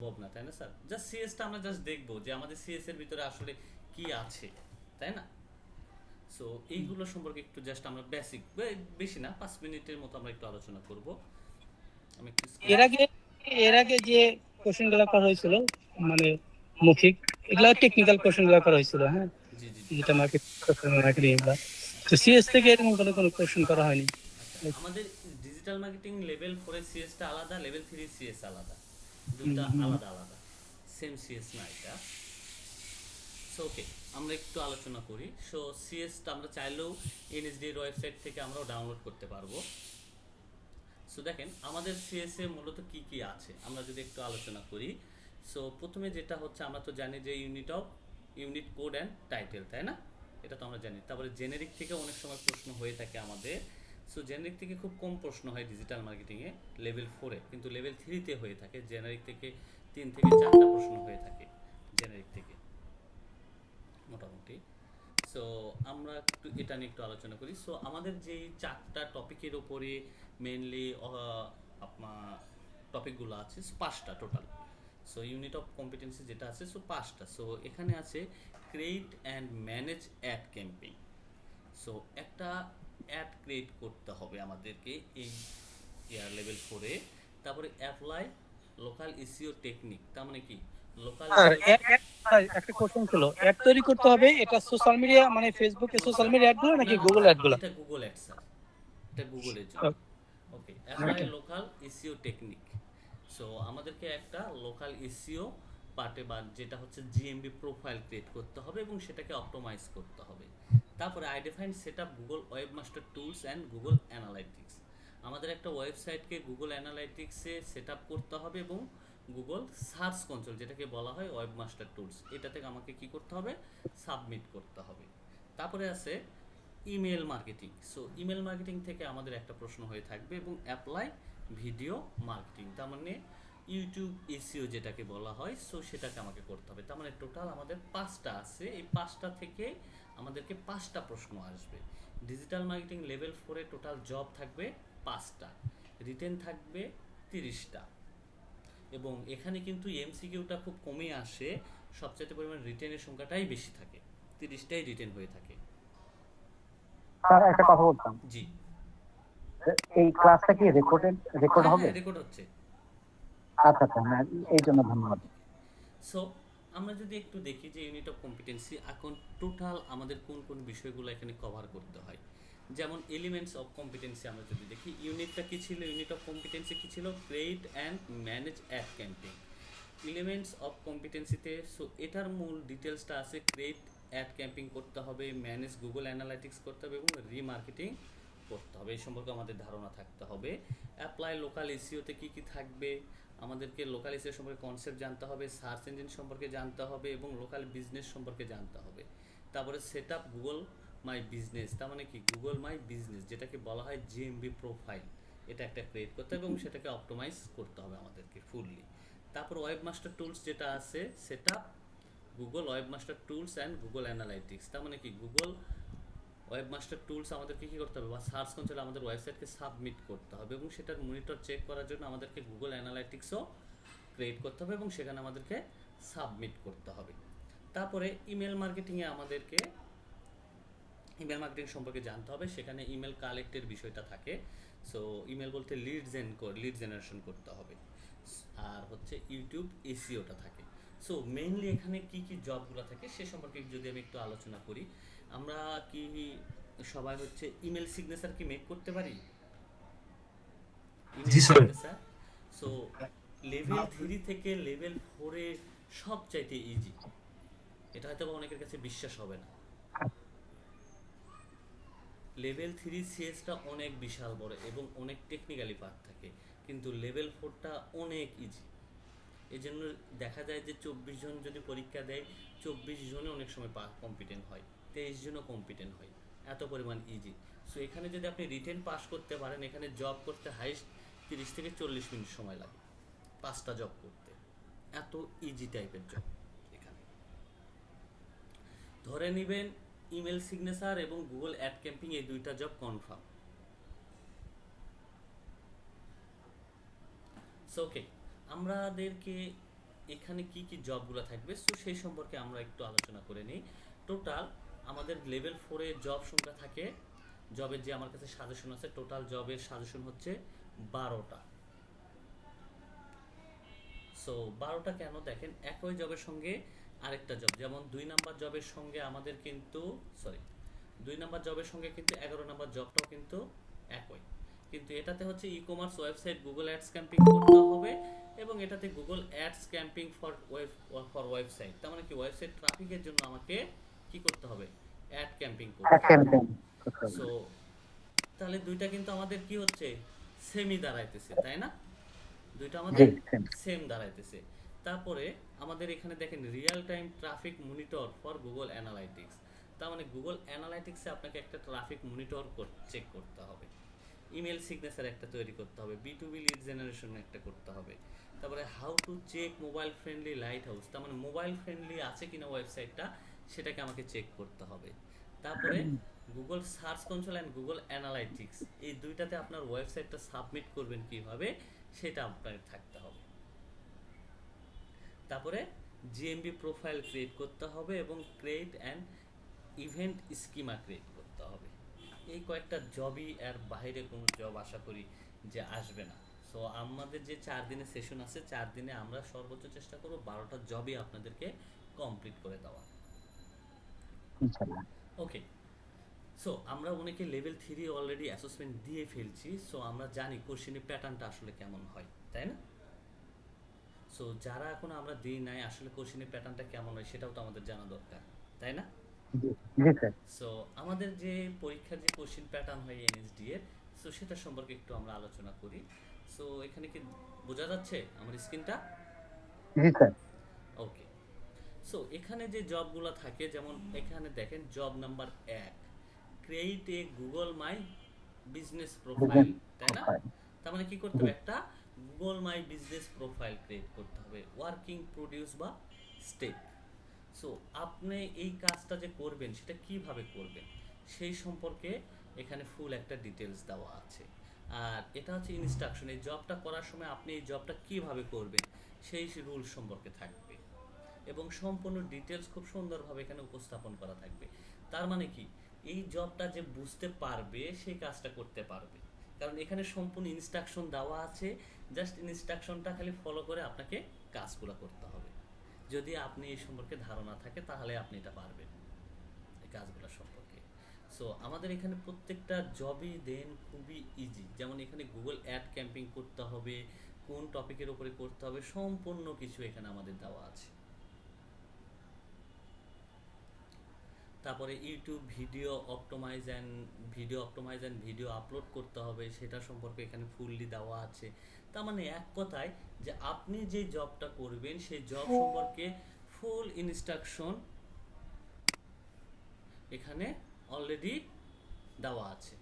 সম্ভব না, তাই না স্যার? জাস্ট সিএসটা আমরা জাস্ট দেখবো যে আমাদের সিএস এর ভিতরে আসলে কি আছে, তাই না? সো এইগুলো সম্পর্কে একটু জাস্ট আমরা বেসিক, বেশি না, 5 মিনিটের মতো আমরা একটু আলোচনা করব। আমি একটু এর আগে এর আগে যে কোশ্চেন গুলো করা হয়েছিল, মানে মৌখিক, এগুলা টেকনিক্যাল কোশ্চেন গুলো করা হয়েছিল, হ্যাঁ, জি জি জি। যেটা মার্কেটিং এগুলা। তো আচ্ছা সিএস থেকে এরকম কোনো কোশ্চেন করা হয়নি। আচ্ছা, আমাদের ডিজিটাল মার্কেটিং লেভেল 4 সিএসটা আলাদা, লেভেল 3 সিএস আলাদা, হুম, দুইটা হুম। আলাদা আলাদা, সেম সিএস না এটা। সো ওকে, আমরা একটু আলোচনা করি। সো সিএসটা আমরা চাইলেও এনএসডি এর ওয়েবসাইট থেকে আমরাও ডাউনলোড করতে পারবো। সো দেখেন আমাদের সিএস এ মূলত কি কি আছে আমরা যদি একটু আলোচনা করি। সো প্রথমে যেটা হচ্ছে, আমরা তো জানি যে ইউনিট কোড অ্যান্ড টাইটেল, তাই না? এটা তো আমরা জানি। তারপরে জেনেরিক থেকে অনেক সময় প্রশ্ন হয়ে থাকে আমাদের। সো জেনারিক থেকে খুব কম প্রশ্ন হয় ডিজিটাল মার্কেটিংয়ে লেভেল 4-এ, কিন্তু লেভেল 3-তে হয়ে থাকে। জেনারিক থেকে 3 থেকে 4টা প্রশ্ন হয়ে থাকে জেনারিক থেকে মোটামুটি। সো আমরা একটু এটা নিয়ে একটু আলোচনা করি। সো আমাদের যেই 4টা টপিকের ওপরে মেনলি আপনার টপিকগুলো আছে, 5টা total. So unit of competency যেটা আছে, সো 5টা। সো এখানে আছে create and manage ad campaign. So একটা অ্যাড ক্রিয়েট করতে হবে আমাদেরকে এই ইয়ার লেভেল 4-এ। তারপরে অ্যাপ্লাই লোকাল ইসিও টেকনিক, তার মানে কি লোকাল আর ইসিও। একটা কোশ্চেন ছিল, অ্যাড তৈরি করতে হবে, এটা সোশ্যাল মিডিয়া মানে ফেসবুকে no social sir, media ad গুলো না নাকি না গুগল স্যার, অ্যাড গুলো? এটা গুগল অ্যাড স্যার, এটা গুগলের জন্য। Okay, apply local SEO technique. So আমাদেরকে একটা লোকাল এসইও পার্টে বা যেটা হচ্ছে জিএমবি প্রোফাইল ক্রিয়েট করতে হবে এবং সেটাকে অপটোমাইজ করতে হবে। তারপরে I define set up Google webmaster tools and Google analytics. আমাদের একটা ওয়েবসাইটকে গুগল অ্যানালাইটিক্সে সেট আপ করতে হবে এবং গুগল সার্চ কনসোল যেটাকে বলা হয় ওয়েবমাস্টার টুলস, এটা থেকে আমাকে কি করতে হবে, সাবমিট করতে হবে। তারপরে আছে email marketing. So email marketing থেকে আমাদের একটা প্রশ্ন হয়ে থাকবে এবং অ্যাপ্লাই ভিডিও মার্কেটিং, তার মানে ইউটিউব এসইও যেটাকে বলা হয়, সো সেটাকে আমাকে করতে হবে। তার মানে টোটাল আমাদের 5টা আছে, এই 5টা থেকে আমাদেরকে 5টা প্রশ্ন আসবে। ডিজিটাল মার্কেটিং লেভেল 4-এ টোটাল জব থাকবে 5টা, রিটেন থাকবে 30টা। এবং এখানে কিন্তু এমসিকিউটা খুব কমে আসে, সবচেয়ে পরিমাণ রিটেনের সংখ্যাটাই বেশি থাকে, 30টাই রিটেন হয়ে থাকে। স্যার একটা কথা বলতাম, জি। এই ক্লাসটা কি রেকর্ড হ্যাঁ হবে? হ্যাঁ, রেকর্ড হচ্ছে। আচ্ছা আচ্ছা, হ্যাঁ, এই জন্য ধন্যবাদ। সো আমরা যদি একটু দেখি যে ইউনিট অফ কম্পিটেন্সি এখন টোটাল আমাদের কোন কোন বিষয়গুলো এখানে কভার করতে হয়। যেমন এলিমেন্টস অফ কম্পিটেন্সি আমরা যদি দেখি, ইউনিটটা কি ছিল, ইউনিট অফ কম্পিটেন্সি কি ছিল, create and manage ad campaign. Elements of কম্পিটেন্সিতে সো এটার মূল ডিটেলসটা আছে, ক্রিয়েট অ্যাড ক্যাম্পেইন করতে হবে, ম্যানেজ গুগল অ্যানালাইটিক্স করতে হবে এবং রিমার্কেটিং করতে হবে। এই সম্পর্কে আমাদের ধারণা থাকতে হবে। অ্যাপ্লাই লোকাল এসইওতে কী কী থাকবে, আমাদেরকে লোকাল এসইও সম্পর্কে কনসেপ্ট জানতে হবে, সার্চ ইঞ্জিন সম্পর্কে জানতে হবে এবং লোকাল বিজনেস সম্পর্কে জানতে হবে। তারপরে set up Google my business, তার মানে কি গুগল মাই বিজনেস যেটাকে বলা হয় জিএমবি প্রোফাইল, এটা একটা ক্রিয়েট করতে হবে এবং সেটাকে অপটোমাইজ করতে হবে আমাদেরকে ফুললি। তারপর ওয়েবমাস্টার টুলস যেটা আছে, সেটা Google webmaster tools and Google analytics, তার মানে কি গুগল ওয়েবমাস্টার টুলস আমাদেরকে কী করতে হবে, বা সার্চ কনসোলে আমাদের ওয়েবসাইটকে সাবমিট করতে হবে এবং সেটার মনিটর চেক করার জন্য আমাদেরকে গুগল অ্যানালাইটিক্সও ক্রিয়েট করতে হবে এবং সেখানে আমাদেরকে সাবমিট করতে হবে। তারপরে ইমেল মার্কেটিংয়ে আমাদেরকে ইমেল মার্কেটিং সম্পর্কে জানতে হবে, সেখানে ইমেল কালেক্টের বিষয়টা থাকে। সো ইমেল বলতে লিড জেনারেশন করতে হবে। আর হচ্ছে ইউটিউব এসইওটা থাকে। সো মেইনলি এখানে কি কি জবগুলো থাকে সে সম্পর্কে যদি আমি একটু আলোচনা করি। আমরা কি সবাই হচ্ছে ইমেল সিগনেচার কি মেক করতে পারি? ইমেল জি স্যার। সিগনেচার। সো লেভেল 3 থেকে লেভেল 4-এ সবচাইতে ইজি, এটা হয়তো অনেকের কাছে বিশ্বাস হবে না। লেভেল 3 সিএসটা অনেক বিশাল বড় এবং অনেক টেকনিক্যালি পার্ট থাকে, কিন্তু লেভেল 4টা অনেক ইজি। এই জন্য দেখা যায় যে 24 জন যদি পরীক্ষা দেয়, 24 জনে অনেক সময় কম্পিটেন্ট হয়, 23 জনও কম্পিটেন্ট হয়, এত পরিমাণ ইজি। সো এখানে যদি আপনি রিটেন পাস করতে পারেন, এখানে জব করতে হাইস্ট 30 থেকে 40 মিনিট সময় লাগে 5টা জব করতে, এত ইজি টাইপের জব এখানে। ধরে নেবেন ইমেল সিগনেচার এবং গুগল অ্যাড ক্যাম্পিং এই দুইটা জব কনফার্ম। সো ওকে, আমাদেরকে এখানে কি কি জবগুলো থাকবে, সো সেই সম্পর্কে আমরা একটু আলোচনা করে নিই। টোটাল আমাদের লেভেল 4-এ জব সংখ্যা থাকে, জবের যে আমার কাছে সাজেশন আছে, টোটাল জবের সাজেশন হচ্ছে 12টা। সো 12টা কেন দেখেন, একই জবের সঙ্গে আরেকটা জব, যেমন 2 নাম্বার জবের সঙ্গে আমাদের কিন্তু 2 নাম্বার জবের সঙ্গে কিন্তু 11 নাম্বার জবটাও কিন্তু একই, কিন্তু এটাতে হচ্ছে e commerce website Google ads camping করতে হবে, এবং এটাতে Google ads camping for website, তার মানে কি ওয়েবসাইট ট্রাফিকের জন্য আমাকে কি করতে হবে, অ্যাড ক্যাম্পিং করতে হবে। ক্যাম্পেইন করতে হবে। সো তাহলে দুইটা কিন্তু আমাদের কি হচ্ছে, সেমই দাঁড়াইতেছে, তাই না? দুইটা জি আমাদের সেম। সেম দাঁড়াইতেছে। তারপরে আমাদের এখানে দেখেন real time traffic monitor for Google analytics, তার মানে গুগল অ্যানালাইটিক্সে আপনাকে একটা ট্রাফিক মনিটর চেক করতে হবে, ইমেল সিগনেচার একটা তৈরি করতে হবে, B2B লিড জেনারেশন একটা করতে হবে, তারপরে how to check mobile friendly Lighthouse, তার মানে মোবাইল ফ্রেন্ডলি আছে কিনা ওয়েবসাইটটা সেটাকে আমাকে চেক করতে হবে। তারপরে Google search console and Google analytics, এই দুইটাতে আপনার ওয়েবসাইটটা সাবমিট করবেন কিভাবে সেটা আপনার থাকতে হবে। তারপরে জিএমবি প্রোফাইল ক্রিয়েট করতে হবে এবং create and event schema create করতে হবে। এই কয়েকটা জবই, এর বাইরে কোনো জব আশা করি যে আসবে না। সো আমাদের যে 4 দিনের সেশন আছে, 4 দিনে আমরা সর্বোচ্চ চেষ্টা করব 12টা জবই আপনাদেরকে কমপ্লিট করে দেওয়া। ইনশাআল্লাহ। ওকে, সো আমরা অনেকে লেভেল 3 অলরেডি অ্যাসেসমেন্ট দিয়ে ফেলছি, সো আমরা জানি কোশ্চেনের প্যাটার্নটা আসলে কেমন হয়, তাই না? সো যারা এখন আমরা দিই নাই, আসলে কোশ্চেনের প্যাটার্নটা কেমন হয় সেটাও তো আমাদের জানা দরকার, তাই না? জি জি স্যার। সো আমাদের যে পরীক্ষার যে কোশ্চেন প্যাটার্ন হয় এনএসডি এর, সো সেটা সম্পর্কে একটু আমরা আলোচনা করি। সো এখানে কি বোঝা যাচ্ছে আমার স্ক্রিনটা? জি স্যার। ওকে, সো এখানে যে জবগুলো থাকে, যেমন এখানে দেখেন job number 1, create a Google my business profile, তাই না? তার মানে কি করতে হবে, একটা Google my business profile create করতে হবে, ওয়ার্কিং প্রোডিউস বা স্টেপ। সো আপনি এই কাজটা যে করবেন সেটা কিভাবে করবেন সেই সম্পর্কে এখানে ফুল একটা ডিটেলস দেওয়া আছে। আর এটা হচ্ছে ইনস্ট্রাকশন, এই জবটা করার সময় আপনি এই জবটা কিভাবে করবেন সেই রুল সম্পর্কে থাকবে, এবং সম্পূর্ণ ডিটেলস খুব সুন্দরভাবে এখানে উপস্থাপন করা থাকবে। তার মানে কি, এই জবটা যে বুঝতে পারবে সেই কাজটা করতে পারবে, কারণ এখানে সম্পূর্ণ ইনস্ট্রাকশন দেওয়া আছে, জাস্ট ইনস্ট্রাকশনটা খালি ফলো করে আপনাকে কাজগুলো করতে হবে। যদি আপনি এই সম্পর্কে ধারণা থাকে তাহলে আপনি এটা পারবেন এই কাজগুলো সম্পর্কে। সো আমাদের এখানে প্রত্যেকটা জবই দেন খুবই ইজি, যেমন এখানে গুগল অ্যাড ক্যাম্পিং করতে হবে, কোন টপিকের উপরে করতে হবে, সম্পূর্ণ কিছু এখানে আমাদের দেওয়া আছে। তারপরে YouTube video optimise and video upload করতে হবে, সেটা সম্পর্কে এখানে ফুললি দেওয়া আছে। তার মানে এক কথায় যে আপনি যে জবটা করবেন সেই জব সম্পর্কে ফুল ইনস্ট্রাকশন এখানে অলরেডি দেওয়া আছে।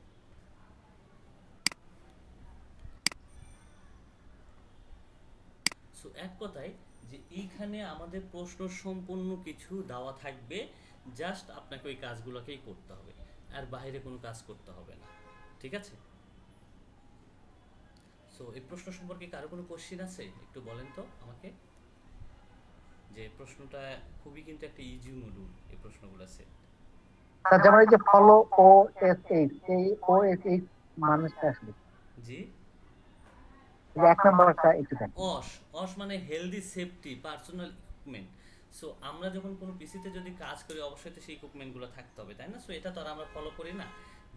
সো এক কথায় যে এইখানে আমাদের প্রশ্ন সম্পূর্ণ কিছু দেওয়া থাকবে, জাস্ট আপনাকে ওই কাজগুলোকেই করতে হবে, আর বাইরে কোনো কাজ করতে হবে না, ঠিক আছে? সো এই প্রশ্ন সম্পর্কে কারো কোনো কোশ্চেন আছে একটু বলেন তো আমাকে, যে প্রশ্নটা খুবই কিন্তু একটা ইজি মডুল এই প্রশ্নগুলো সেট। স্যার যেমন এই যে ফলো OSH, এই OSH মানুষটা আসলে জি, এই যে 1 নাম্বারটা একটু দেন। অস অস মানে healthy safety personal equipment. So আমরা যখন কোনো পিসিতে যদি কাজ করি অবশ্যই তো সেই ইকুইপমেন্টগুলো থাকতে হবে, তাই না? সো এটা তো আর আমরা ফলো করি না,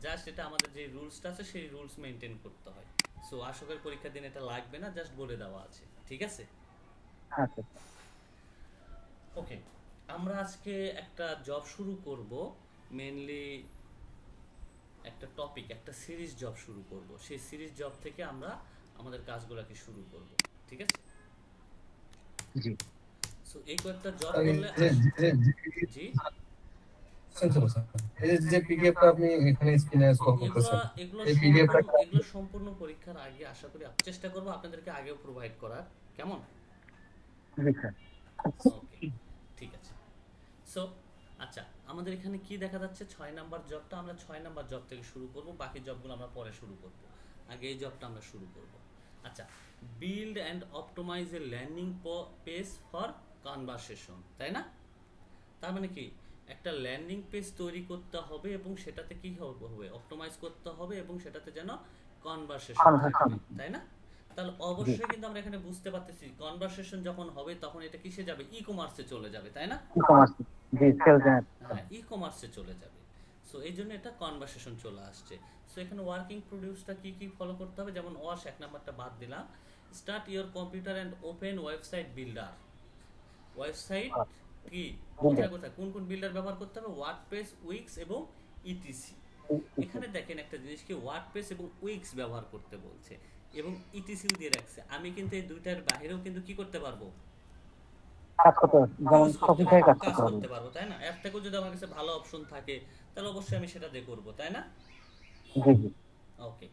জাস্ট এটা আমাদের যে রুলসটা আছে সেই রুলস মেনটেন করতে হয়। সো আশা করি পরীক্ষার দিন এটা লাগবে না, জাস্ট বলে দেওয়া আছে, ঠিক আছে? আচ্ছা ওকে, আমরা আজকে একটা জব শুরু করব, মেনলি একটা টপিক, একটা সিরিজ জব শুরু করব, সেই সিরিজ জব থেকে আমরা আমাদের কাজগুলোকে শুরু করব, ঠিক আছে? জি। সো এই কয়েকটা জব স্যার, করলে জি, শুনছো স্যার? এই যে পিডিএফটা আপনি এখানে স্ক্রিনে শো এগুলো করতেছেন, এগুলো এই পিডিএফটা এগুলো সম্পূর্ণ পরীক্ষার আগে আশা করি চেষ্টা করব আপনাদেরকে আগেও প্রোভাইড করার, কেমন? জি স্যার। ওকে, ঠিক আছে। সো আচ্ছা, আমাদের এখানে কি দেখা যাচ্ছে, 6 নাম্বার জবটা আমরা 6 নাম্বার জব থেকে শুরু করব, বাকি জবগুলো আমরা পরে শুরু করব, আগে এই জবটা আমরা শুরু করব। আচ্ছা, build and optimise a landing page for conversation, তাই না? তার মানে কি, একটা ল্যান্ডিং পেজ তৈরি করতে হবে এবং সেটাতে কি হবে, অপটিমাইজ করতে হবে এবং সেটাতে যেন কনভারসেশন থাকবে, তাই না? তাহলে জি অবশ্যই কিন্তু আমরা এখানে বুঝতে পারতেছি কনভারসেশন যখন হবে তখন এটা কিসে যাবে, ই কমার্সে চলে যাবে, তাই না? ই কমার্স, জি সেল জেনারেট। হ্যাঁ, ই কমার্সে চলে যাবে। সো এই জন্য এটা কনভারসেশন চলে আসছে। সো এখানে ওয়ার্কিং প্রডিউসটা কি কি ফলো করতে হবে, যেমন ওয়াশ এক নাম্বারটা বাদ দিলাম। Start your computer and open website builder. Website কি, কোথায় কোথায় কোন কোন বিল্ডার ব্যবহার করতে হবে, ওয়ার্ডপ্রেস, উইক্স এবং ইটিসি। এখানে দেখেন একটা জিনিস কি, ওয়ার্ডপ্রেস এবং উইক্স ব্যবহার করতে বলছে এবং ইটিসিও দিয়ে রাখছে। আমি কিন্তু এই দুইটার বাইরেও কিন্তু কি করতে পারবো, কাজ করতে হবে, যেমন ইউজ করতে শপিফাই পারবো, কাজ কাজ করতে করতে হবে। পারবো, তাই না? অ্যাপ থেকেও যদি আমার কাছে ভালো অপশন থাকে তাহলে অবশ্যই আমি সেটা দিয়ে করবো, তাই না? জি জি ওকে,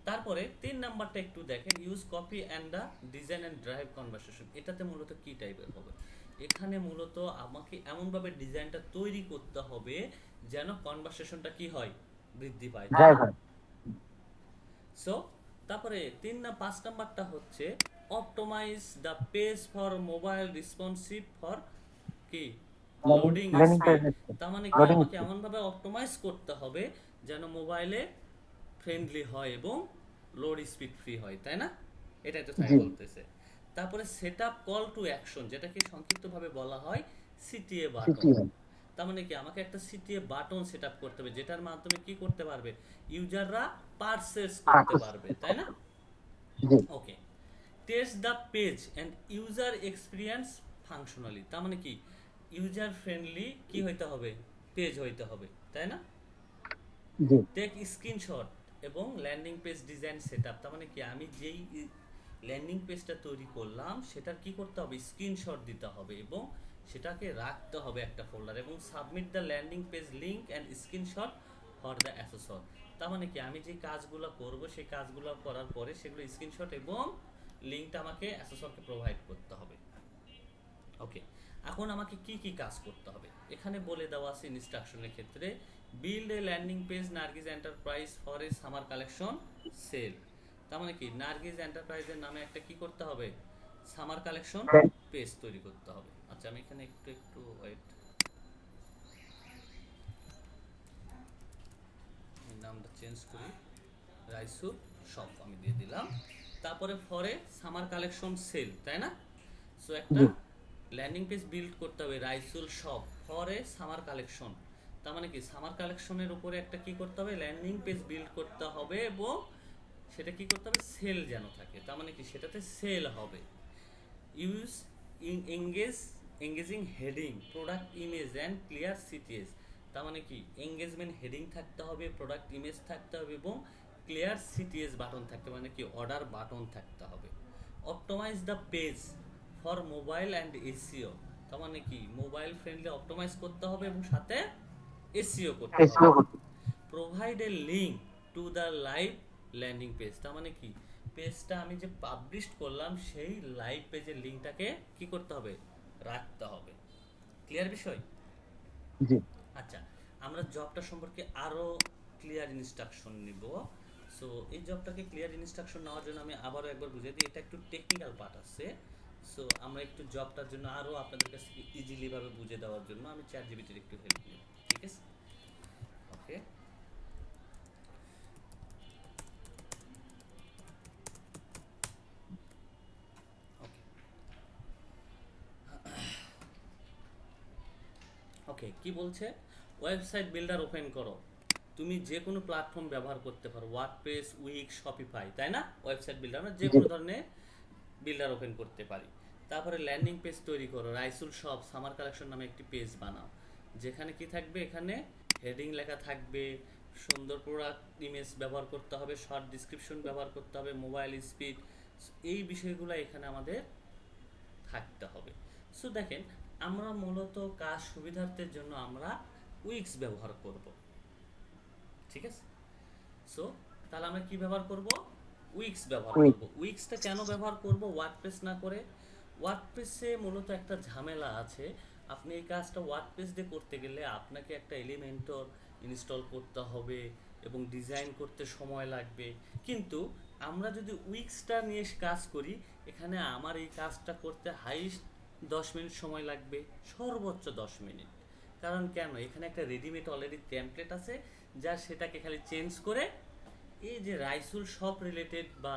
তারপরে 3 নাম্বারটা একটু দেখেন, use copy and the design and drive conversation. এটাতে মূলত কি টাইপের হবে, এখানে মূলত আমাকে এমনভাবে ডিজাইনটা তৈরি করতে হবে যেন কনভারসেশনটা কি হয়, বৃদ্ধি পায়, তাই না? ড্রাইভার। সো তারপরে 5 নাম্বারটা হচ্ছে optimise the page for mobile responsive for কি, লোডিং ল্যান্ডিং স্পিড। পেজ, তার মানে কি, লোডিং আমাকে স্পিড। এমনভাবে অপটিমাইজ করতে হবে যেন মোবাইলে ফ্রেন্ডলি হয় এবং লোড স্পিড ফ্রি হয়, তাই না? এটাই তো তাই জি বলতেছে। তারপরে set up call to action, যেটাকে সংক্ষিপ্তভাবে বলা হয় সিটিএ বাটন। সিটিএম। তার মানে কি, আমাকে একটা সিটিএ বাটন সেট আপ করতে হবে যেটার মাধ্যমে কি করতে পারবে, ইউজাররা পারচেজ করতে পারবে, তাই না? জি okay, test the page and user experience functionally. তার মানে কি, ইউজার ফ্রেন্ডলি কি হইতে হবে, পেজ হইতে হবে, তাই না? জি টেক স্ক্রিনশট এবং ল্যান্ডিং পেজ ডিজাইন সেটআপ। তার মানে কি, আমি যেই ল্যান্ডিং পেজটা তৈরি করলাম সেটার কি করতে হবে, স্ক্রিনশট দিতে হবে এবং সেটাকে রাখতে হবে একটা ফোল্ডার, এবং submit the landing page link and screenshot for the assessor. তার মানে কি, আমি যে কাজগুলো করব সেই কাজগুলো করার পরে সেগুলো স্ক্রিনশট এবং লিংকটা আমাকে অ্যাসেসরকে প্রোভাইড করতে হবে। ওকে, এখন আমাকে কি কি কাজ করতে হবে এখানে বলে দেওয়া আছে ইনস্ট্রাকশনের ক্ষেত্রে। Build a landing page Nargis enterprise for a summer collection sale. তার মানে কি, নার্গিস এন্টারপ্রাইজের নামে একটা কি করতে হবে, সামার কালেকশন পেজ তৈরি করতে হবে। আচ্ছা, আমি এখানে একটু একটু ওয়েট, নামটা চেঞ্জ করি, রাইসুর শপ আমি দিয়ে দিলাম। তারপরে ফরে সামার কালেকশন সেল, তাই না? সো একটা জি ল্যান্ডিং পেজ বিল্ড করতে হবে, রাইসুল শপ ফরে সামার কালেকশন। তার মানে কি, সামার কালেকশনের উপরে একটা কি করতে হবে, ল্যান্ডিং পেজ বিল্ড করতে হবে এবং সেটা কি করতে হবে, সেল যেন থাকে। তার মানে কি, সেটাতে সেল হবে। Use engaging heading, product image and clear CTS. তার মানে কি, এঙ্গেজমেন্ট হেডিং থাকতে হবে, প্রোডাক্ট ইমেজ থাকতে হবে এবং ক্লিয়ার সিটিএস বাটন থাকতে, মানে কি অর্ডার বাটন থাকতে হবে। Optimise the page for mobile and SEO. তার মানে কি, মোবাইল ফ্রেন্ডলি অপটিমাইজ করতে হবে এবং সাথে এসিও করতে হবে। এসইও করতে। Provide a link to the live landing page. তার মানে কি, পেজটা আমি যে পাবলিশ করলাম সেই লাইভ পেজের লিঙ্কটাকে কি করতে হবে, রাখতে হবে। ক্লিয়ার বিষয়? জি আচ্ছা, আমরা জবটা সম্পর্কে আরো ক্লিয়ার ইনস্ট্রাকশন নিব। সো এই জবটাকে ক্লিয়ার ইনস্ট্রাকশন নেওয়ার জন্য আমি আবারও একবার বুঝিয়ে দিই, এটা একটু টেকনিক্যাল পার্ট আছে। সো আমরা একটু জবটার জন্য আরো আপনাদের কাছে ইজিলি ভাবে বুঝে দেওয়ার জন্য আমি চ্যাটজিপিটির একটু হেল্প নিব, ঠিক আছে? ওকে, ওকে, ওকে, কি বলছে, ওয়েবসাইট বিল্ডার ওপেন করো। তুমি যে কোনো প্ল্যাটফর্ম ব্যবহার করতে পারো, ওয়ার্ডপ্রেস, উইক্স, শপিফাই, তাই না? ওয়েবসাইট বিল্ডার আমরা যে জি কোনো ধরনের বিল্ডার ওপেন করতে পারি। তারপরে ল্যান্ডিং পেজ তৈরি করো, রাইসুল শপ সামার কালেকশন নামে একটি পেজ বানাও, যেখানে কি থাকবে, এখানে হেডিং লেখা থাকবে, সুন্দর প্রোডাক্ট ইমেজ ব্যবহার করতে হবে, শর্ট ডিসক্রিপশন ব্যবহার করতে হবে, মোবাইল স্পিড, এই বিষয়গুলো এখানে আমাদের থাকতে হবে। সো দেখেন, আমরা মূলত কাজ সুবিধার্থের জন্য আমরা উইক্স ব্যবহার করব, ঠিক আছে? সো তাহলে আমরা কি ব্যবহার করব, উইক্স ব্যবহার উইক। করব। উইক্সটা কেন ব্যবহার করব ওয়ার্ডপ্রেস না করে, ওয়ার্ডপ্রেসে মূলত একটা ঝামেলা আছে। আপনি এই কাজটা ওয়ার্ডপ্রেস দিয়ে করতে গেলে আপনাকে একটা এলিমেন্টর ইনস্টল করতে হবে এবং ডিজাইন করতে সময় লাগবে। কিন্তু আমরা যদি উইক্সটা নিয়ে কাজ করি, এখানে আমার এই কাজটা করতে হাইস্ট 10 মিনিট সময় লাগবে, সর্বোচ্চ 10 মিনিট। কারণ কেন, এখানে একটা রেডিমেড অলরেডি টেমপ্লেট আছে, যা সেটাকে খালি চেঞ্জ করে এই যে রাইসুল শপ রিলেটেড বা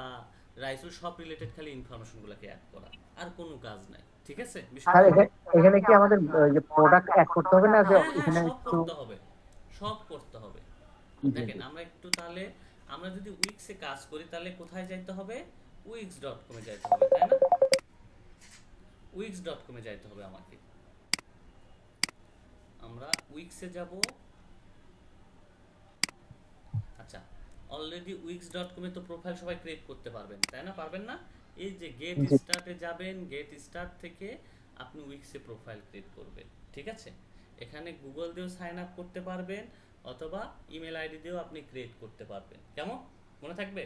রাইসুল শপ রিলেটেড খালি ইনফরমেশনগুলোকে অ্যাড করা, আর কোনো কাজ নাই। ঠিক আছে আর বিষয়টা? এখানে কি আমাদের ওই যে প্রোডাক্ট অ্যাড করতে হবে না, যে হ্যাঁ হ্যাঁ, এখানে সব একটু করতে হবে, সব করতে হবে। জি, দেখেন জি। আমরা একটু তাহলে, আমরা যদি উইক্সে কাজ করি তাহলে কোথায় যাইতে হবে? wix.com-এ যাইতে হবে, তাই না? wix.com-এ যাইতে হবে আমাকে। আমরা উইক্সে যাব। আচ্ছা, অলরেডি wix.com-এ তো প্রোফাইল সবাই ক্রিয়েট করতে পারবেন, তাই না? পারবেন না? এই যে গেট জি। স্টার্টে যাবেন, গেট স্টার্ট থেকে আপনি উইক্সে প্রোফাইল ক্রিয়েট করবেন। ঠিক আছে? এখানে গুগল দিয়েও সাইন আপ করতে পারবেন, অথবা ইমেল আইডি দিয়েও আপনি ক্রিয়েট করতে পারবেন। কেমন মনে থাকবে?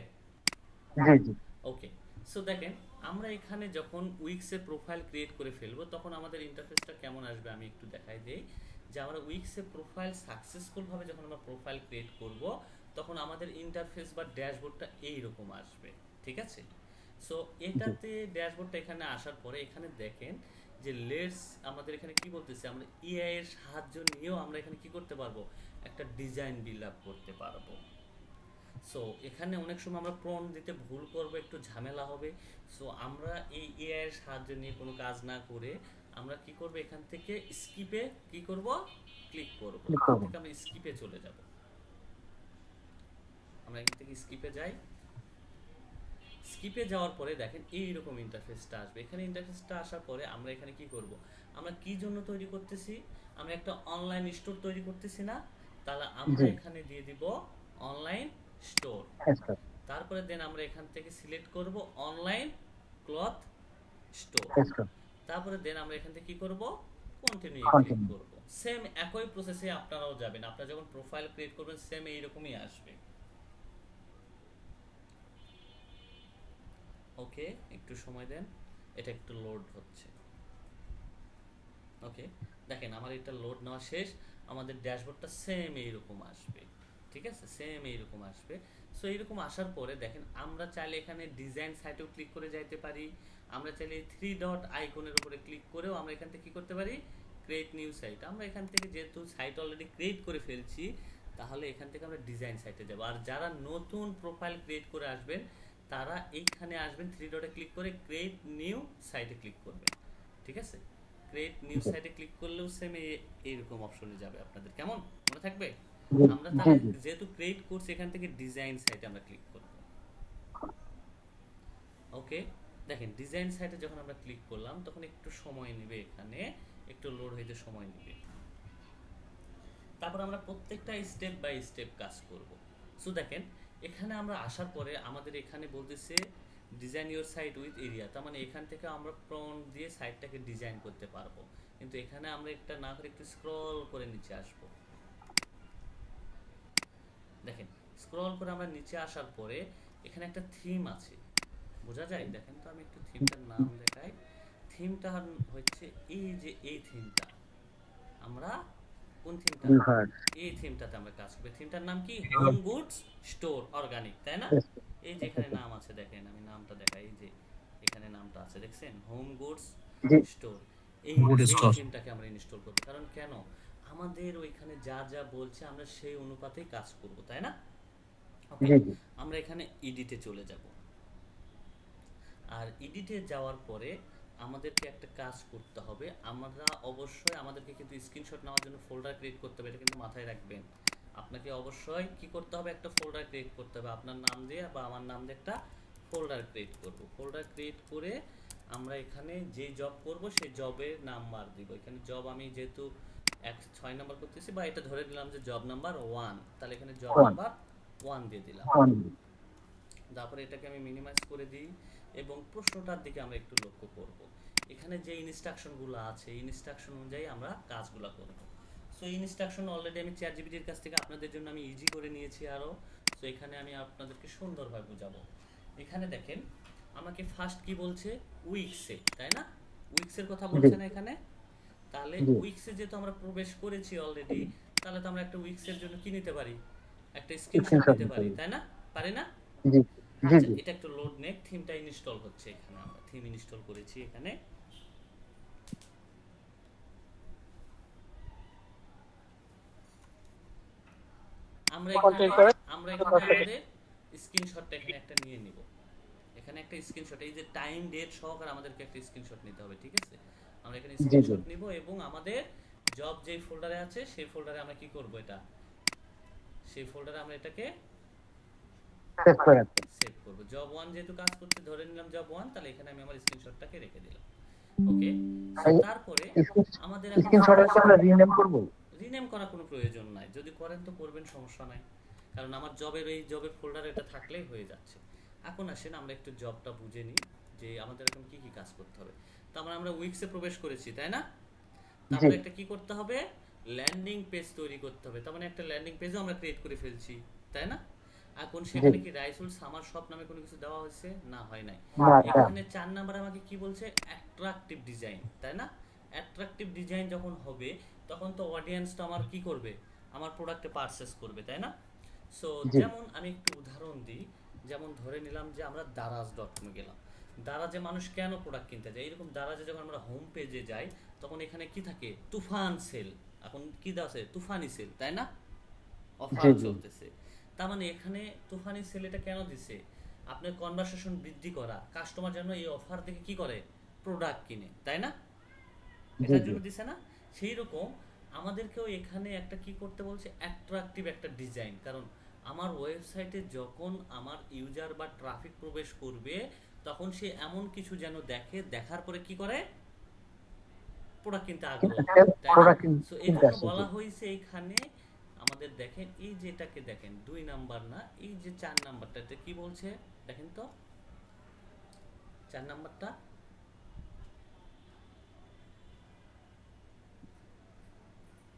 জি, জি। ওকে, সো দেখেন আমরা এখানে যখন উইক্সে প্রোফাইল ক্রিয়েট করে ফেলবো, তখন আমাদের ইন্টারফেসটা কেমন আসবে আমি একটু দেখাই দিই। যে আমরা উইক্সে প্রোফাইল সাকসেসফুলভাবে যখন আমরা প্রোফাইল ক্রিয়েট করব, তখন আমাদের ইন্টারফেস বা ড্যাশবোর্ডটা এইরকম আসবে। ঠিক আছে? সো এটাতে ড্যাশবোর্ডটা এখানে আসার পরে এখানে দেখেন যে লেটস, আমাদের এখানে কি বলতেছে, আমরা এআই এর সাহায্য নিয়েও আমরা এখানে কি করতে পারবো, একটা ডিজাইন বিল্ড আপ করতে পারবো। সো এখানে অনেক সময় আমরা প্রম্পট দিতে ভুল করব, একটু ঝামেলা হবে। সো আমরা এই এআই এর সাহায্য নিয়ে কোনো কাজ না করে আমরা কি করব, এখান থেকে স্কিপে কি করব, ক্লিক করব। Click এখান করব। থেকে আমরা স্কিপে চলে যাব। আমরা এখান থেকে স্কিপে যাই। স্কিপে যাওয়ার পরে দেখেন এইরকম ইন্টারফেসটা আসবে। এখানে ইন্টারফেসটা আসার পরে আমরা এখানে কি করব, আমরা কি জন্য তৈরি করতেছি, আমরা একটা অনলাইন স্টোর তৈরি করতেছি না? তাহলে আমরা জি। এখানে দিয়ে দিব অনলাইন স্টোর। আচ্ছা, তারপরে দেন আমরা এখান থেকে সিলেক্ট করব অনলাইন ক্লথ স্টোর। আচ্ছা। তারপরে দেন আমরা এখান থেকে কি করব, কন্টিনিউ ক্লিক Continue। করব। সেম একই প্রসেসে আপনারাও যাবেন, আপনারা যখন প্রোফাইল ক্রিয়েট করবেন সেম এইরকমই আসবে। ওকে, একটু সময় দেন, এটা একটু লোড হচ্ছে। ওকে, দেখেন আমার এটা লোড নেওয়া শেষ, আমাদের ড্যাশবোর্ডটা সেম এইরকম আসবে। ঠিক আছে? সেম এইরকম আসবে। সো এইরকম আসার পরে দেখেন আমরা চাইলে এখানে ডিজাইন সাইটেও ক্লিক করে যাইতে পারি, আমরা চাইলে 3 ডট আইকনের উপরে ক্লিক করেও আমরা এখান থেকে কি করতে পারি, ক্রিয়েট নিউ সাইট। আমরা এখান থেকে যেহেতু সাইট অলরেডি ক্রিয়েট করে ফেলছি, তাহলে এখান থেকে আমরা ডিজাইন সাইটে যাব। আর যারা নতুন প্রোফাইল ক্রিয়েট করে আসবেন, তারা এইখানে আসবেন, 3 ডটে ক্লিক করে ক্রিয়েট নিউ সাইটে ক্লিক করবেন। ঠিক আছে? ক্রিয়েট নিউ সাইটে ক্লিক করলেও সেম এইরকম অপশনে যাবে আপনাদের। কেমন মনে থাকবে? জি, আমরা জি, তাহলে জি। যেহেতু ক্রিয়েট করছি, এখান থেকে ডিজাইন সাইটে আমরা ক্লিক করব। ওকে, দেখেন ডিজাইন সাইটে যখন আমরা ক্লিক করলাম তখন একটু সময় নেবে, এখানে একটু লোড হইতে সময় নেবে। তারপর আমরা প্রত্যেকটা স্টেপ বাই স্টেপ কাজ করব। সো দেখেন এখানে আমরা আসার পরে আমাদের এখানে বলতেছে design your site with area, তার মানে এখান থেকে আমরা প্রম্পট দিয়ে সাইটটাকে ডিজাইন করতে পারবো। কিন্তু এখানে আমরা একটা না করে একটু স্ক্রল করে নিচে আসবো। দেখেন স্ক্রল করে আমরা নিচে আসার পরে এখানে একটা থিম আছে, বোঝা যায়? দেখেন তো আমি একটু থিমটার নাম দেখাই। থিমটা হচ্ছে এই যে এই থিমটা, আমরা কোন থিমটা, Revert। এই থিমটাতে আমরা কাজ করব। থিমটার নাম কি, হোম গুডস স্টোর অর্গানিক, তাই না? Yes। এই যে এখানে নাম আছে, দেখেন আমি নামটা দেখাই, এই যে এখানে নামটা আছে, দেখছেন হোম গুডস জি। স্টোর। এই Good এই store। থিমটাকে আমরা ইনস্টল করব। কারণ কেন, আমাদের ওইখানে যা যা বলছে আমরা সেই অনুপাতেই কাজ করব, তাই না? ওকে, জি, জি। আমরা এখানে এডিটে চলে যাব। আর এডিটে যাওয়ার পরে আমাদেরকে একটা কাজ করতে হবে, আমরা অবশ্যই আমাদেরকে কিন্তু স্ক্রিনশট নেওয়ার জন্য ফোল্ডার ক্রিয়েট করতে হবে, এটা কিন্তু মাথায় রাখবেন। আপনাকে অবশ্যই কি করতে হবে, একটা ফোল্ডার ক্রিয়েট করতে হবে, আপনার নাম দিয়ে বা আমার নাম দিয়ে একটা ফোল্ডার ক্রিয়েট করব। ফোল্ডার ক্রিয়েট করে আমরা এখানে যে জব করব সেই জবের নাম্বার দিব। এখানে জব আমি যেহেতু 6 নাম্বার করতেছি, বা এটা ধরে নিলাম যে জব নাম্বার 1, তাহলে এখানে জব One। নাম্বার 1 দিয়ে দিলাম। On। তারপরে এটাকে আমি মিনিমাইজ করে দিই এবং প্রশ্নটার দিকে আমরা একটু লক্ষ্য করব। এখানে যে ইনস্ট্রাকশনগুলো আছে, ইনস্ট্রাকশন অনুযায়ী আমরা কাজগুলো করব। সো ইনস্ট্রাকশন অলরেডি আমি চ্যাটজিপিটির কাছ থেকে আপনাদের জন্য আমি ইজি করে নিয়েছি আরও। সো এখানে আমি আপনাদেরকে সুন্দরভাবে বোঝাবো। এখানে দেখেন আমাকে ফার্স্ট কি বলছে, উইক্সে, তাই না? উইক্সের কথা বলছে না এখানে? তাহলে জি। উইক্সে যেহেতু আমরা প্রবেশ করেছি অলরেডি, তাহলে তো আমরা একটা উইক্সের জন্য কি নিতে পারি, একটা স্ক্রিনশট Screenshot নিতে নিতে পারি, পারি। তাই না? পারি না? জি। জি আচ্ছা জি এটা একটু লোড নেক, থিমটা ইনস্টল হচ্ছে এখানে, আমরা থিম ইনস্টল করেছি এখানে। আমরা এখানে কন্টেন্ট করে আমরা এখানে আমাদের স্ক্রিনশটটা এখানে একটা নিয়ে নিব, এখানে একটা স্ক্রিনশট, এই যে টাইম ডেট সহকারে আমাদেরকে একটা স্ক্রিনশট নিতে হবে, ঠিক আছে? আমরা এখানে জি জি স্ক্রিনশট নিব এবং আমাদের জব যেই ফোল্ডারে আছে সেই ফোল্ডারে আমরা কি করব, এটা সেই ফোল্ডারে আমরা এটাকে সেভ করে রাখবেন। সেভ করব। জব 1 যেহেতু কাজ করতে ধরে নিলাম জব 1, তাহলে এখানে আমি আমার স্ক্রিনশটটাকে রেখে দিলাম। ওকে, সো তারপরে আমাদের এখন স্ক্রিনশটে কি আমরা রিনেম করব? রিনেম করার কোনো প্রয়োজন নাই, যদি করেন তো করবেন, সমস্যা নাই, কারণ আমার জবের এই জবের ফোল্ডারে এটা থাকলেই হয়ে যাচ্ছে। এখন আসেন আমরা একটু জবটা বুঝে নিই যে আমাদের এখন কি কি কাজ করতে হবে। তো আমরা উইক্সে প্রবেশ করেছি, তাই না? জি তারপরে একটা কি করতে হবে, ল্যান্ডিং পেজ তৈরি করতে হবে, তার মানে একটা ল্যান্ডিং পেজও আমরা ক্রিয়েট করে ফেলছি, তাই না? এখন সেখানে কি রাইসুল সামার শপ নামে কোনো কিছু দেওয়া হয়েছে? না, হয় নাই। না না এখানে 4 নাম্বার আমাকে কি বলছে, অ্যাট্রাকটিভ ডিজাইন, তাই না? অ্যাট্রাকটিভ ডিজাইন যখন হবে তখন তো অডিয়েন্সটা আমার কি করবে, আমার প্রোডাক্টে পারচেস করবে, তাই না? সো জি যেমন আমি একটু উদাহরণ দিই, যেমন ধরে নিলাম যে আমরা দারাজ.com গেলাম, দারাজে মানুষ কেন প্রোডাক্ট কিনতে যায়, এরকম দারাজে যখন আমরা হোম পেজে যাই তখন এখানে কি থাকে, তুফান সেল, এখন কি দেওয়া আছে, তুফানি সেল, তাই না? অফার জি জি চলতেছে, তার মানে এখানে তুফানি সেল এটা কেন দিছে, আপনার কনভারসেশন বৃদ্ধি করা, কাস্টমার যেন এই অফার থেকে কি করে, প্রোডাক্ট কিনে, তাই না? জি এটার জি জন্য দিছে না? সেই রকম আমাদেরকেও এখানে একটা কি করতে বলছে, অ্যাট্রাকটিভ একটা ডিজাইন, কারণ আমার ওয়েবসাইটে যখন আমার ইউজার বা ট্রাফিক প্রবেশ করবে তখন সে এমন কিছু যেন দেখে, দেখার পরে কি করে, প্রোডাক্ট কিনতে আগ্রহ, তাই না? প্রোডাক্ট সো এই কিনতে জন্য আসছে। বলা জি হয়েছে এখানে আমাদের, দেখেন এই যেটাকে দেখেন 2 নাম্বার না, এই যে 4 নাম্বারটাতে কি বলছে দেখেন তো, 4 নাম্বারটা,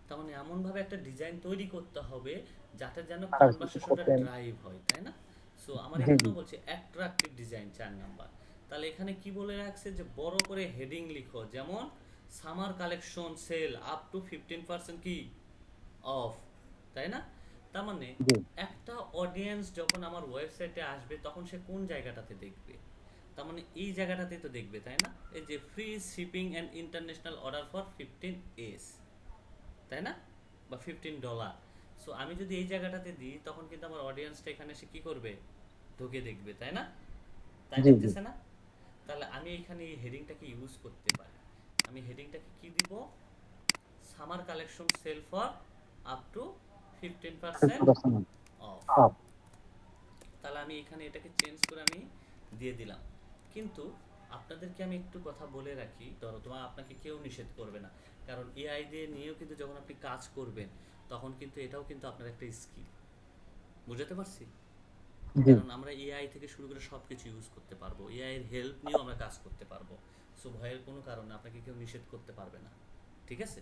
তার মানে এমন ভাবে একটা ডিজাইন তৈরি করতে হবে যাতে যেন কনভারসেশনটা ড্রাইভ হয়, তাই না? সো আমার জি জি এখানেও বলছে অ্যাট্রাকটিভ ডিজাইন 4 নাম্বার। তাহলে এখানে কি বলে রাখছে যে বড় করে হেডিং লিখো, যেমন summer collection sale up to 15% কি অফ, তাই না? তার মানে জি একটা অডিয়েন্স যখন আমার ওয়েবসাইটে আসবে তখন সে কোন জায়গাটাতে দেখবে, তার মানে এই জায়গাটাতেই তো দেখবে, তাই না? এই যে free shipping and international order for 15 S, তাই না? বা $15। সো আমি যদি এই জায়গাটাতে দিই তখন কিন্তু আমার অডিয়েন্সটা এখানে এসে কি করবে, ঢুকে দেখবে, তাই না? তাই জি জি দেখতেছে না? তাহলে আমি এখানে এই হেডিংটাকে ইউজ করতে পারি, আমি হেডিংটাকে কি দিব, summer collection sale for up to 15% 50% off. Off. তাহলে আমি এখানে এটাকে চেঞ্জ করে আমি দিয়ে দিলাম। কিন্তু আপনাদেরকে আমি একটু কথা বলে রাখি, ধরো তোমার আপনাকে কেউ নিষেধ করবে না, কারণ এআই দিয়ে নিয়েও কিন্তু যখন আপনি কাজ করবেন তখন কিন্তু এটাও কিন্তু আপনার একটা স্কিল, বুঝতে পারছি? জি কারণ আমরা এআই থেকে শুরু করে সব কিছু ইউজ করতে পারবো, এআই এর হেল্প নিয়েও আমরা কাজ করতে পারবো। সো ভয়ের কোনো কারণে আপনাকে কেউ নিষেধ করতে পারবে না, ঠিক আছে?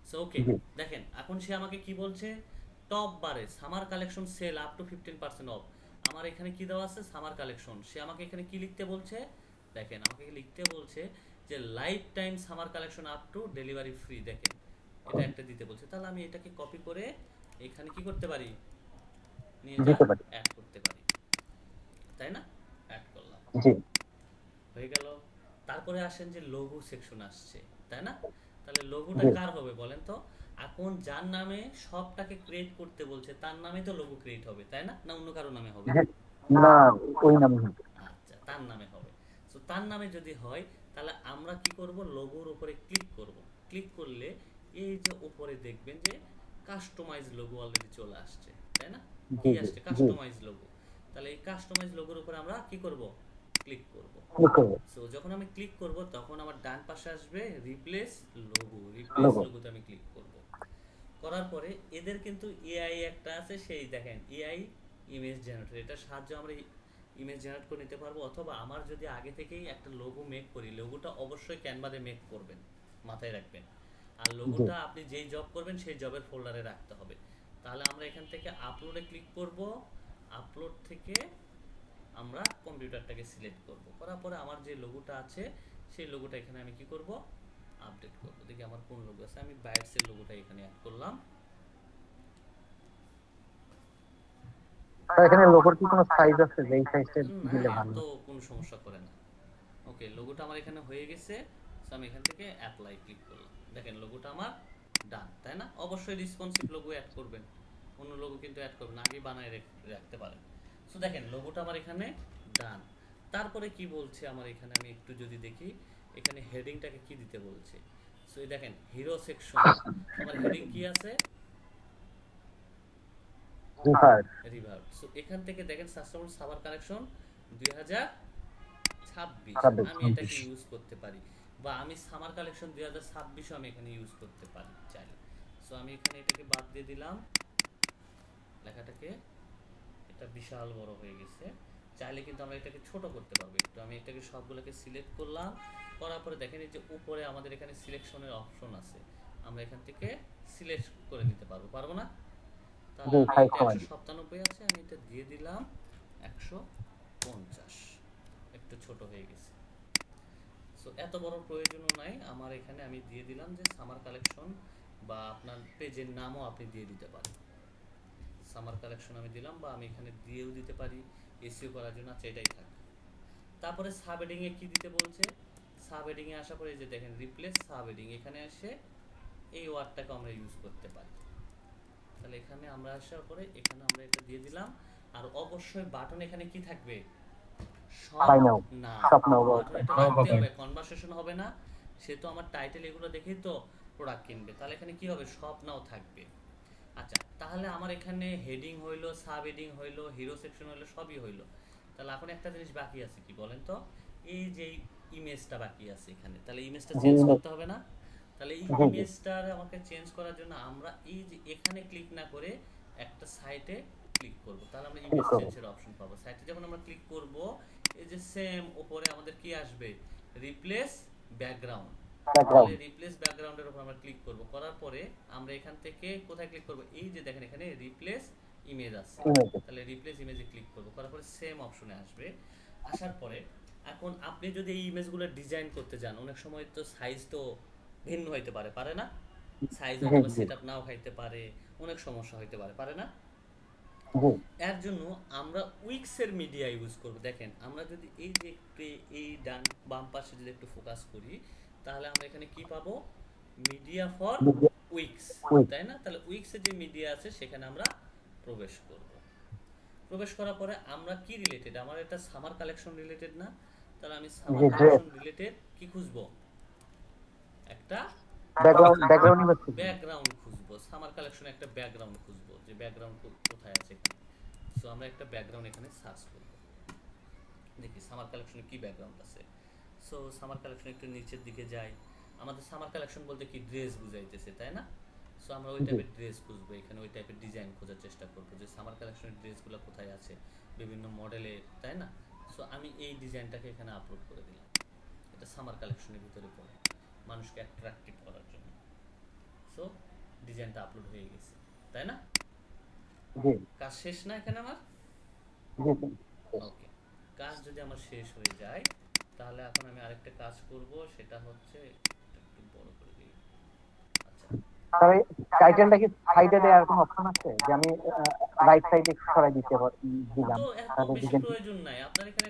সো ওকে, জি দেখেন এখন সে আমাকে কি বলছে, টপ বারে summer collection sale up to 15% off, আমার এখানে কি দেওয়া আছে, সামার কালেকশন, সে আমাকে এখানে কি লিখতে বলছে, দেখেন আমাকে লিখতে বলছে যে life time summer collection up to delivery free, দেখেন এটা একটা দিতে বলছে। তাহলে আমি এটাকে কপি করে এখানে কি করতে পারি, নিয়ে যা দিতে পারি। অ্যাড করতে পারি, তাই না? অ্যাড করলাম, জি হয়ে গেল। তারপরে আসেন যে লোগো সেকশন আসছে, তাই না? তাহলে লোগোটা জি কার হবে বলেন তো, এখন যার নামে সবটাকে ক্রিয়েট করতে বলছে তার নামে তো লোগো ক্রিয়েট হবে, তাই না? না অন্য কারো নামে হবে? জি না, ওই নামে হবে। আচ্ছা, তার নামে হবে। সো তার নামে যদি হয় তাহলে আমরা কি করব, লোগোর উপরে ক্লিক করব। ক্লিক করলে এই যে উপরে দেখবেন যে কাস্টমাইজ লোগো অলরেডি চলে আসছে, তাই না? জি কি জি আসছে, জি কাস্টমাইজ লোগো। তাহলে এই কাস্টমাইজ লোগোর উপরে আমরা কি করব, ক্লিক করব। ক্লিক করব। সো যখন আমি ক্লিক করব তখন আমার ডান পাশে আসবে রিপ্লেস লোগো, রিপ্লেস লোগো লোগোতে আমি ক্লিক করব। করার পরে এদের কিন্তু এআই একটা আছে, সেই দেখেন এআই ইমেজ জেনারেটর, এটার সাহায্যে আমরা ইমেজ জেনারেট করে নিতে পারবো, অথবা আমার যদি আগে থেকেই একটা লোগো মেক করি, লোগোটা অবশ্যই ক্যানভাতে মেক করবেন, মাথায় রাখবেন। আর জি লোগোটা আপনি যেই জব করবেন সেই জবের ফোল্ডারে রাখতে হবে। তাহলে আমরা এখান থেকে আপলোডে ক্লিক করব, আপলোড থেকে আমরা কম্পিউটারটাকে সিলেক্ট করব, করার পরে আমার যে লোগোটা আছে সেই লোগোটা এখানে আমি কি করব, আপডেট করব। দেখি আমার কোন লোগো আছে, আমি বাইটসের লোগোটা এখানে অ্যাড করলাম। তো এখানে লোগোর কি কোনো সাইজ আছে যে এই সাইজটা না, দিলে এর ভালো? তো কোনো সমস্যা করে না। ওকে, লোগোটা আমার এখানে হয়ে গেছে। সো আমি এখান থেকে অ্যাপ্লাই ক্লিক করলাম। দেখেন লোগোটা আমার ডান, তাই না? অবশ্যই রেসপন্সিভ লোগো অ্যাড করবেন, অন্য লোগো কিন্তু অ্যাড করবেন না, আগে বানায় রাখতে পারেন। সো দেখেন লোগোটা আমার এখানে ডান। তারপরে কি বলছে আমার এখানে, আমি একটু যদি দেখি এখানে হেডিংটাকে কি দিতে বলছে। সো এই দেখেন হিরো সেকশন, আমার হেডিং কি আছে? রিভার। রিভার্ব। সো এখান থেকে দেখেন সাস্টেনেবল সামার কালেকশন 2026 আমি এটাকে ইউজ করতে পারি, বা আমি সামার কালেকশন 2026ও আমি এখানে ইউজ করতে পারি চাইলে। সো আমি এখানে এটাকে বাদ দিয়ে দিলাম লেখাটাকে, এটা বিশাল বড় হয়ে গেছে। চাইলে কিন্তু আমরা এটাকে ছোট করতে পারবো একটু। আমি এটাকে সবগুলোকে সিলেক্ট করলাম, করার পরে দেখেন এই যে উপরে আমাদের এখানে সিলেকশনের অপশন আছে, আমরা এখান থেকে সিলেক্ট করে নিতে পারবো, পারবো না? তাহলে জি, আমি সাইজ এটা কমাই। 197 আছে, আমি এটা দিয়ে দিলাম 150, একটু ছোট হয়ে গেছে। সো এত বড় প্রয়োজনও নাই আমার এখানে, আমি দিয়ে দিলাম যে সামার কালেকশন, বা আপনার পেজের নামও আপনি দিয়ে দিতে পারেন। সামার কালেকশন আমি দিলাম, বা আমি এখানে দিয়েও দিতে পারি এসইও করার জন্য, আচ্ছা এটাই থাক। তারপরে সাব হেডিং এ কি দিতে বলছে? সাব হেডিং এ আসার পরে এই যে দেখেন রিপ্লেস সাব হেডিং, এখানে এসে এই ওয়ার্ডটাকে আমরা ইউজ করতে পারি। তাহলে এখানে আমরা আসার পরে এখানে আমরা এটা দিয়ে দিলাম। আর অবশ্যই বাটন এখানে কি থাকবে? সব Buy now, না, shop now, বাটন এটা সব রাখতে হবে। হবে, কনভারসেশন হবে না। সে তো আমার টাইটেল এগুলো দেখেই তো প্রোডাক্ট কিনবে, তাহলে এখানে কি হবে? সব নাও থাকবে। আচ্ছা, তাহলে আমার এখানে হেডিং হইলো, সাব হেডিং হইলো, হিরো সেকশন হইলো, সবই হইলো। তাহলে এখন একটা জিনিস বাকি আছে, কি বলেন তো? এই যে ইমেজটা বাকি আছে এখানে, তাহলে ইমেজটা জি, চেঞ্জ image। করতে হবে না? তাহলে এই জি, জি। ইমেজটার আমাকে চেঞ্জ করার জন্য আমরা এই যে এখানে ক্লিক না করে একটা সাইটে ক্লিক করব, তাহলে আমরা ইমেজ করব। চেঞ্জের অপশন পাবো। সাইটে যখন আমরা ক্লিক করব, এই যে সেম উপরে আমাদের কি আসবে? Replace background. তাহলে ব্যাকগ্রাউন্ড। রিপ্লেস ব্যাকগ্রাউন্ডের উপর আমরা ক্লিক করব, করার পরে আমরা এখান থেকে কোথায় ক্লিক করব? এই যে দেখেন এখানে রিপ্লেস ইমেজ আছে, ইমেজ। তাহলে রিপ্লেস ইমেজে ক্লিক করব, করার পরে সেম অপশনে আসবে। আসার পরে এখন আপনি যদি এই ইমেজগুলো ডিজাইন করতে যান, অনেক সময় তো সাইজ তো ভিন্ন হইতে পারে, পারে না? সাইজ জি, হয়তো বা জি। সেটআপ নাও খাইতে পারে, অনেক সমস্যা হইতে পারে, পারে না? জি, এর জন্য আমরা উইক্সের মিডিয়া ইউজ করব। দেখেন আমরা যদি এই যে এই ডান বাম পাশে যদি একটু ফোকাস করি, তাহলে আমরা এখানে কি পাবো? Media for media weeks, with। তাই না? তাহলে উইক্সের যে মিডিয়া আছে সেখানে আমরা প্রবেশ করব। প্রবেশ করার পরে আমরা কি রিলেটেড? আমার এটা সামার কালেকশন রিলেটেড না? তাহলে আমি সামার জি, কালেকশন রিলেটেড কি খুঁজবো? একটা ব্যাকগ্রাউন্ড ইমেজ। ব্যাকগ্রাউন্ড খুঁজবো, সামার কালেকশনে একটা ব্যাকগ্রাউন্ড খুঁজবো, যে ব্যাকগ্রাউন্ড কোথায় আছে এখানে। সো আমরা একটা ব্যাকগ্রাউন্ড এখানে সার্চ করব, দেখি সামার কালেকশনে কি ব্যাকগ্রাউন্ড আছে। সো সামার কালেকশন একটু নিচের দিকে যাই, আমাদের সামার কালেকশন বলতে কি ড্রেস বুঝাইতেছে, তাই না? সো আমরা ওই টাইপের ড্রেস খুঁজবো, এখানে ওই টাইপের ডিজাইন খোঁজার চেষ্টা করবো, যে সামার কালেকশনের ড্রেসগুলো কোথায় আছে, বিভিন্ন মডেলের, তাই না? সো আমি এই ডিজাইনটাকে এখানে আপলোড করে দিলাম, এটা সামার কালেকশনের ভিতরে পড়ে, মানুষকে অ্যাট্রাক্টিভ করার জন্য। সো ডিজাইনটা আপলোড হয়ে গেছে, তাই না? জি, কাজ শেষ না এখানে আমার? জি, জি। ওকে, কাজ যদি আমার শেষ হয়ে যায়, তাহলে এখন আমি আরেকটা কাজ করব, সেটা হচ্ছে এটা একটু বড় করে দিই। আচ্ছা, তবে টাইটেলটা কি সাইডে দেওয়ার কোনো অপশন আছে, যে আমি রাইট সাইডে সরাই দিলাম তো এত তাহলে বেশি ডিজাইন প্রয়োজন নাই আপনার এখানে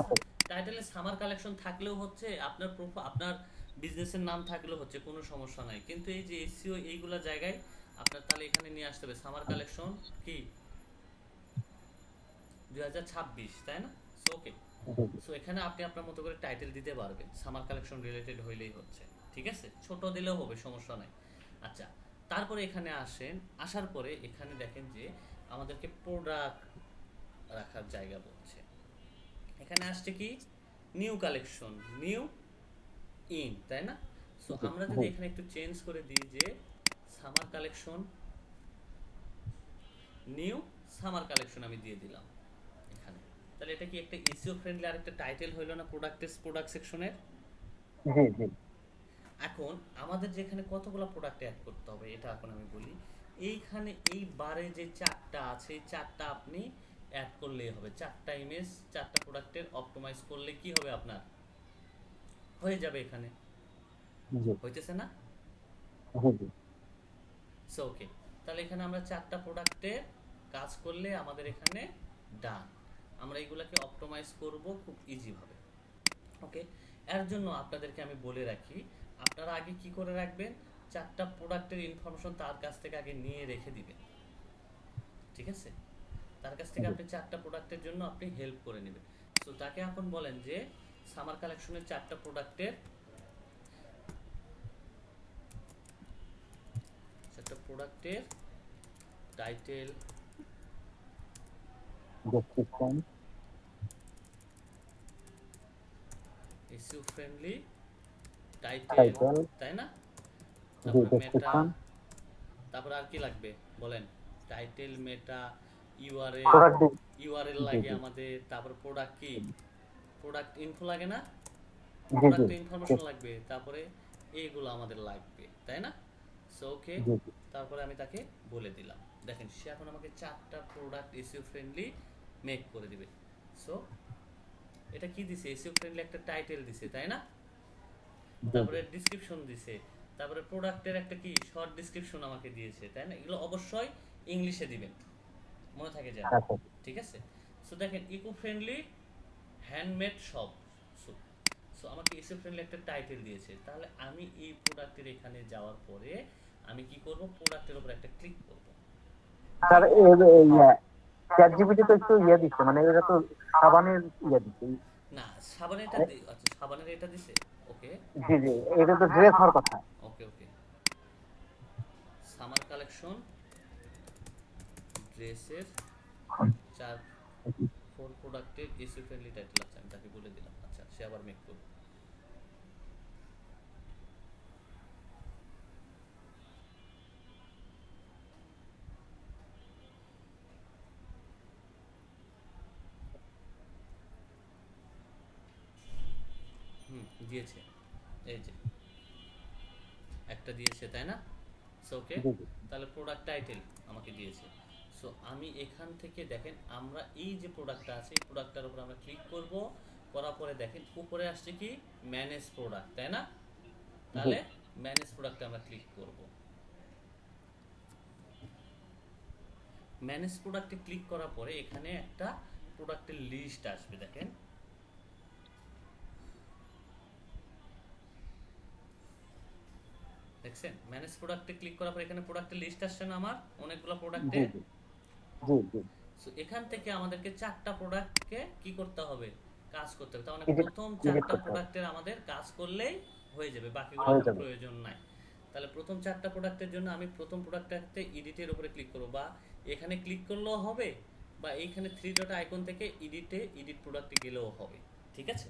আছে? টাইটেলে সামার কালেকশন থাকলেও হচ্ছে, আপনার আপনার বিজনেসের নাম থাকলেও হচ্ছে, কোনো সমস্যা নাই। কিন্তু এই যে এসইও এইগুলা জায়গায় আপনার তাহলে এখানে নিয়ে আসতে হবে সামার কালেকশন কি 2026, তাই না? সো ওকে, জি, জি। সো এখানে আপনি আপনার মতো করে টাইটেল দিতে পারবেন, সামার কালেকশন রিলেটেড হইলেই হচ্ছে, ঠিক আছে? ছোট দিলেও হবে, সমস্যা নাই। আচ্ছা, তারপরে এখানে আসেন, আসার পরে এখানে দেখেন যে আমাদেরকে প্রোডাক্ট রাখার জায়গা বলছে। এখানে আসছে কি? নিউ কালেকশন, নিউ ইন, তাই না? সো আমরা যদি এখানে একটু চেঞ্জ করে দিই যে summer collection, new summer collection আমি দিয়ে দিলাম এখানে, তাহলে এটা কি একটা ইসিও ফ্রেন্ডলি আরেকটা টাইটেল হইলো না প্রোডাক্ট সেকশনের? জি, জি। এখন আমাদের যেখানে কতগুলো প্রোডাক্ট অ্যাড করতে হবে এটা এখন আমি বলি। এইখানে এই বারে যে চারটা আছে, এই চারটা আপনি অ্যাড করলেই হবে, চারটা ইমেজ চারটা প্রোডাক্টের অপটিমাইজ করলে কি হবে? আপনার হয়ে যাবে এখানে, জি, হইতেছে না? জি, জি। সো ওকে, তাহলে এখানে আমরা চারটা প্রোডাক্টের কাজ করলে আমাদের এখানে ডান। আমরা এগুলাকে অপটিমাইজ করব খুব ইজি ভাবে। ওকে, এর জন্য আপনাদেরকে আমি বলে রাখি, আপনারা আগে কি করে রাখবেন, 4টা প্রোডাক্টের ইনফরমেশন তার কাছ থেকে আগে নিয়ে রেখে দিবেন। ঠিক আছে, তার কাছ থেকে আপনি 4টা প্রোডাক্টের জন্য আপনি হেল্প করে নেবেন। সো তাকে এখন বলেন যে সামার কালেকশনের 4টা প্রোডাক্টের title, description, SEO friendly, title, title, তাই না? জি তারপরে মেটা, ডেসক্রিপশন, তারপর আর কি লাগবে বলেন? টাইটেল, মেটা, প্রোডাক্ট, ইউআরএল লাগে আমাদের, তারপর প্রোডাক্ট কি, প্রোডাক্ট ইনফো লাগে না, জি জি প্রোডাক্ট ইনফরমেশন লাগবে, তারপরে এইগুলো আমাদের লাগবে, তাই না? সো ওকে, জি জি তারপরে আমি তাকে বলে দিলাম, দেখেন সে এখন আমাকে 4টা প্রোডাক্ট এসইও ফ্রেন্ডলি মেক করে দিবে। সো এটা কি দিছে, এসইও ফ্রেন্ডলি একটা টাইটেল দিছে, তাই না? তারপরে ডেসক্রিপশন দিছে, তারপরে প্রোডাক্টের একটা কি শর্ট ডেসক্রিপশন আমাকে দিয়েছে, তাই না? এগুলো অবশ্যই ইংলিশে দিবেন, মনে থাকে যেন, আচ্ছা ঠিক আছে? সো দেখেন ইকো ফ্রেন্ডলি, হ্যান্ডমেড সব। সো সো আমাকে এসইও ফ্রেন্ডলি একটা টাইটেল দিয়েছে, তাহলে আমি এই প্রোডাক্টের এখানে যাওয়ার পরে আমি কি করব, প্রোডাক্টের উপর একটা ক্লিক করব। স্যার চ্যাট জিপিটি তো একটু ইয়ে দিচ্ছে, মানে এটা তো সাবানের ইয়ে দিচ্ছে। না, সাবানের এটা আচ্ছা সাবানের এটা দিছে, ওকে জি জি, এটা তো ড্রেস হওয়ার কথা। ওকে ওকে, সামার কালেকশন ড্রেসের 4 প্রোডাক্টের এসইও ফ্রেন্ডলি টাইটেল আছে, আমি তাকে বলে দিলাম। আচ্ছা, সে আবার মেক করবে। দিয়েছে, এই যে একটা দিয়েছে, তাই না? সো ওকে, জি জি তাহলে প্রোডাক্ট টাইটেল আমাকে দিয়েছে। সো আমি এখান থেকে দেখেন, আমরা এই যে প্রোডাক্টটা আছে এই প্রোডাক্টটার উপর আমরা ক্লিক করব, করার পরে দেখেন উপরে আসছে কি ম্যানেজ প্রোডাক্ট, তাই না? তাহলে ম্যানেজ প্রোডাক্টে আমরা ক্লিক করব। ম্যানেজ প্রোডাক্টে ক্লিক করার পরে এখানে একটা প্রোডাক্টের লিস্ট আসবে, দেখেন দেখছেন? ম্যানেজ প্রোডাক্টে ক্লিক করার পর এখানে প্রোডাক্টের লিস্ট আসছে না আমার, অনেকগুলো জি প্রোডাক্টের। জি জি জি সো এখান থেকে আমাদেরকে 4টা প্রোডাক্টকে কি করতে হবে, কাজ করতে হবে। তার মানে Edit- প্রথম edit 4টা করতে হবে। প্রোডাক্টের আমাদের কাজ করলেই হয়ে যাবে, বাকিগুলো হয়ে আমার যাবে। প্রয়োজন নাই। তাহলে প্রথম 4টা প্রোডাক্টের জন্য আমি প্রথম প্রোডাক্টটাতে এডিটের উপরে ক্লিক করব, বা এখানে ক্লিক করলেও হবে, বা এইখানে 3 ডট আইকন থেকে এডিট প্রোডাক্টে গেলেও হবে, ঠিক আছে?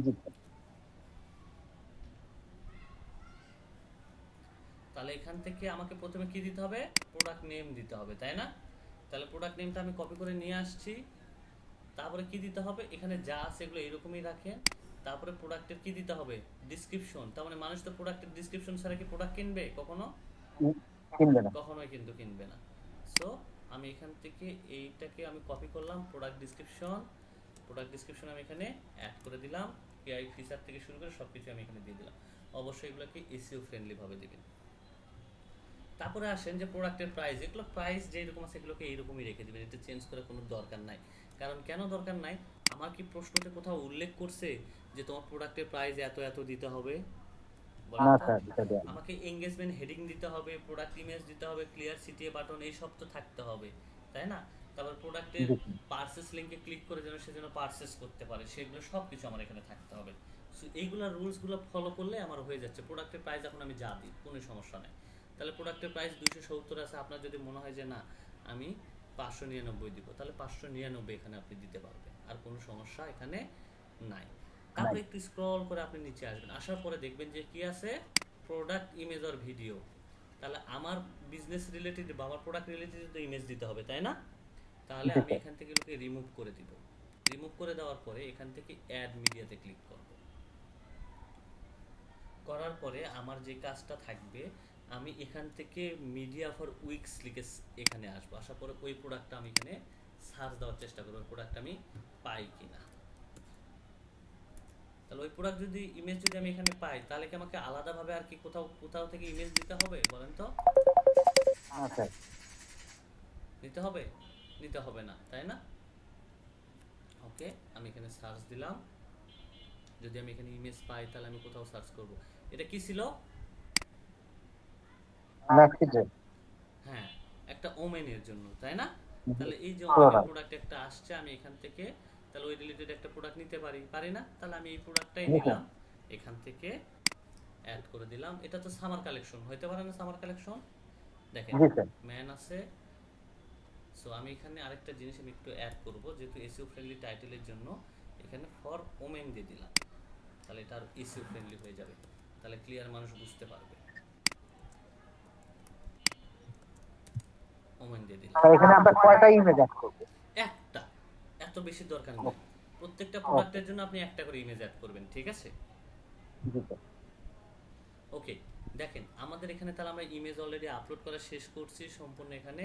জি তাহলে এখান থেকে আমাকে প্রথমে কি দিতে হবে, প্রোডাক্ট নেম দিতে হবে, তাই না? তাহলে প্রোডাক্ট নেমটা আমি কপি করে নিয়ে আসছি। তারপরে কি দিতে হবে, এখানে যা আছে এগুলো এরকমই রাখেন। তারপরে প্রোডাক্টের কি দিতে হবে, ডেসক্রিপশন। তার মানে মানুষ তো প্রোডাক্টের ডেসক্রিপশন ছাড়া কি প্রোডাক্ট কিনবে কখনো? কিনবে না। কখনোই কিন্তু কিনবে না। সো আমি এখান থেকে এইটাকে আমি কপি করলাম, প্রোডাক্ট ডেসক্রিপশন আমি এখানে অ্যাড করে দিলাম। এআই ফিচার থেকে শুরু করে সবকিছু আমি এখানে দিয়ে দিলাম। অবশ্যই এগুলোকে এসইও ফ্রেন্ডলি ভাবে দিবেন। তারপরে আসেন যে প্রোডাক্টের প্রাইস, এগুলো প্রাইস যেরকম আছে এগুলোকে এইরকমই রেখে দিবেন, এটা চেঞ্জ করার কোনো দরকার নাই। কারণ কেন দরকার নাই, আমার কি প্রশ্নতে কোথাও উল্লেখ করছে যে তোমার প্রোডাক্টের প্রাইস এত এত দিতে হবে? না স্যার, এটা দেয়া নেই। আমাকে এঙ্গেজমেন্ট হেডিং দিতে হবে, প্রোডাক্ট ইমেজ দিতে হবে, ক্লিয়ার সিটিএ বাটন, এই সব তো থাকতে হবে, তাই না? তারপর প্রোডাক্টের জি পারচেস লিংকে ক্লিক করে যেন সে যেন পারচেস করতে পারে, সেগুলো সব কিছু আমার এখানে থাকতে হবে। সো এইগুলা রুলসগুলো ফলো করলে আমার হয়ে যাচ্ছে। প্রোডাক্টের প্রাইস এখন আমি যা দিই কোনো সমস্যা নেই। তাহলে প্রোডাক্টের প্রাইস 270 আছে, আপনার যদি মনে হয় যে না আমি 599 দিব, তাহলে 599 এখানে আপনি দিতে পারবেন, আর কোনো সমস্যা এখানে নাই। তারপরে একটু স্ক্রল করে আপনি নিচে আসবেন, আসার পরে দেখবেন যে কি আছে, প্রোডাক্ট ইমেজ আর ভিডিও। তাহলে আমার বিজনেস রিলেটেড বা আমার প্রোডাক্ট রিলেটেড তো ইমেজ দিতে হবে, তাই না? তাহলে আমি এখান থেকে এগুলোকে রিমুভ করে দিব। রিমুভ করে দেওয়ার পরে এখান থেকে অ্যাড মিডিয়াতে ক্লিক করব। করার পরে আমার যে কাজটা থাকবে, আমি এখান থেকে মিডিয়া ফর উইকস লিখে এখানে আসবো। আসার পরে ওই প্রোডাক্টটা আমি এখানে সার্চ দেওয়ার চেষ্টা করবো, ওই প্রোডাক্ট আমি পাই কিনা। তাহলে ওই প্রোডাক্ট যদি ইমেজ যদি আমি এখানে পাই, তাহলে কি আমাকে আলাদাভাবে আর কি কোথাও থেকে ইমেজ দিতে হবে বলেন তো? না স্যার, নিতে হবে? নিতে হবে না, তাই না? ওকে, আমি এখানে সার্চ দিলাম। যদি আমি এখানে ইমেজ পাই তাহলে আমি কোথাও সার্চ করব। এটা কি ছিল? ম্যাক্সিজে হ্যাঁ, একটা ওমেনের জন্য, তাই না? তাহলে এই যে ওমেনের প্রোডাক্ট প্রোডাক্ট একটা আসছে, আমি এখান থেকে তাহলে ওই রিলেটেড একটা প্রোডাক্ট নিতে পারি, পারি না? তাহলে আমি এই প্রোডাক্টটাই নিতে নিলাম, এখান থেকে অ্যাড করে দিলাম। এটা তো সামার কালেকশন হইতে পারে না? সামার কালেকশন দেখেন, জি স্যার ম্যান আছে। সো আমি এখানে আরেকটা জিনিস আমি একটু অ্যাড করব, যেহেতু এসইও ফ্রেন্ডলি টাইটেলের জন্য এখানে ফর ওমেন দিয়ে দিলাম, তাহলে এটা আর এসইও ফ্রেন্ডলি হয়ে যাবে, তাহলে ক্লিয়ার মানুষ বুঝতে পারবে। ওমেন দিয়ে দিলাম। স্যার এখানে আমরা কয়টা ইমেজ অ্যাড করবো? একটা, এত বেশি দরকার নেই। প্রত্যেকটা প্রোডাক্টের জন্য আপনি একটা করে ইমেজ অ্যাড করবেন, ঠিক আছে? জি স্যার ওকে, দেখেন আমাদের এখানে তাহলে আমরা ইমেজ অলরেডি আপলোড করা শেষ করছি, সম্পূর্ণ এখানে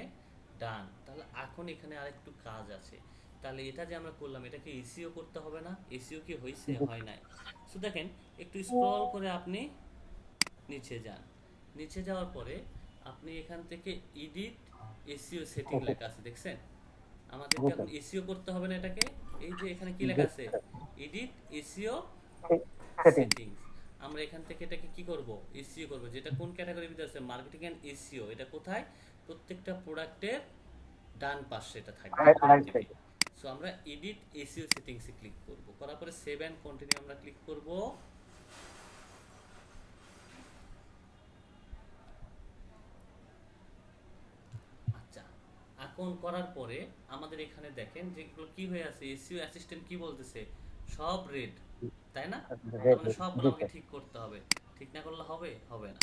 ডান। তাহলে এখন এখানে আরেকটু কাজ আছে। তাহলে এটা যে আমরা করলাম, এটাকে এসইও করতে হবে না? এসইও কি হয়েছে? হয় নাই। সো দেখেন, একটু স্ক্রল করে আপনি নিচে যান। নিচে যাওয়ার পরে আপনি এখান থেকে এডিট এসইও সেটিং লেখা আছে, দেখছেন? আমাদেরকে এখন এসইও করতে হবে না এটাকে। এই যে এখানে কি লেখা আছে, এডিট এসইও সেটিং সেটিংস। আমরা এখান থেকে এটাকে কি করব? এসইও করব। যেটা কোন ক্যাটাগরির ভিতরে আছে? Marketing and SEO. এটা কোথায়? প্রত্যেকটা প্রোডাক্টের ডান পাশে এটা থাকবে। রাইট সাইড সো আমরা এডিট এসইও সেটিংসে ক্লিক করব, করার পরে সেভ এন্ড কন্টিনিউ আমরা ক্লিক করব। আচ্ছা, এখন করার পরে আমাদের এখানে দেখেন যেগুলো কি হয়ে আছে, এসইও অ্যাসিস্ট্যান্ট কি বলতেছে, সব রেড, তাই না? তার মানে সবগুলো আমাকে ঠিক করতে হবে, ঠিক না করলে হবে? হবে না।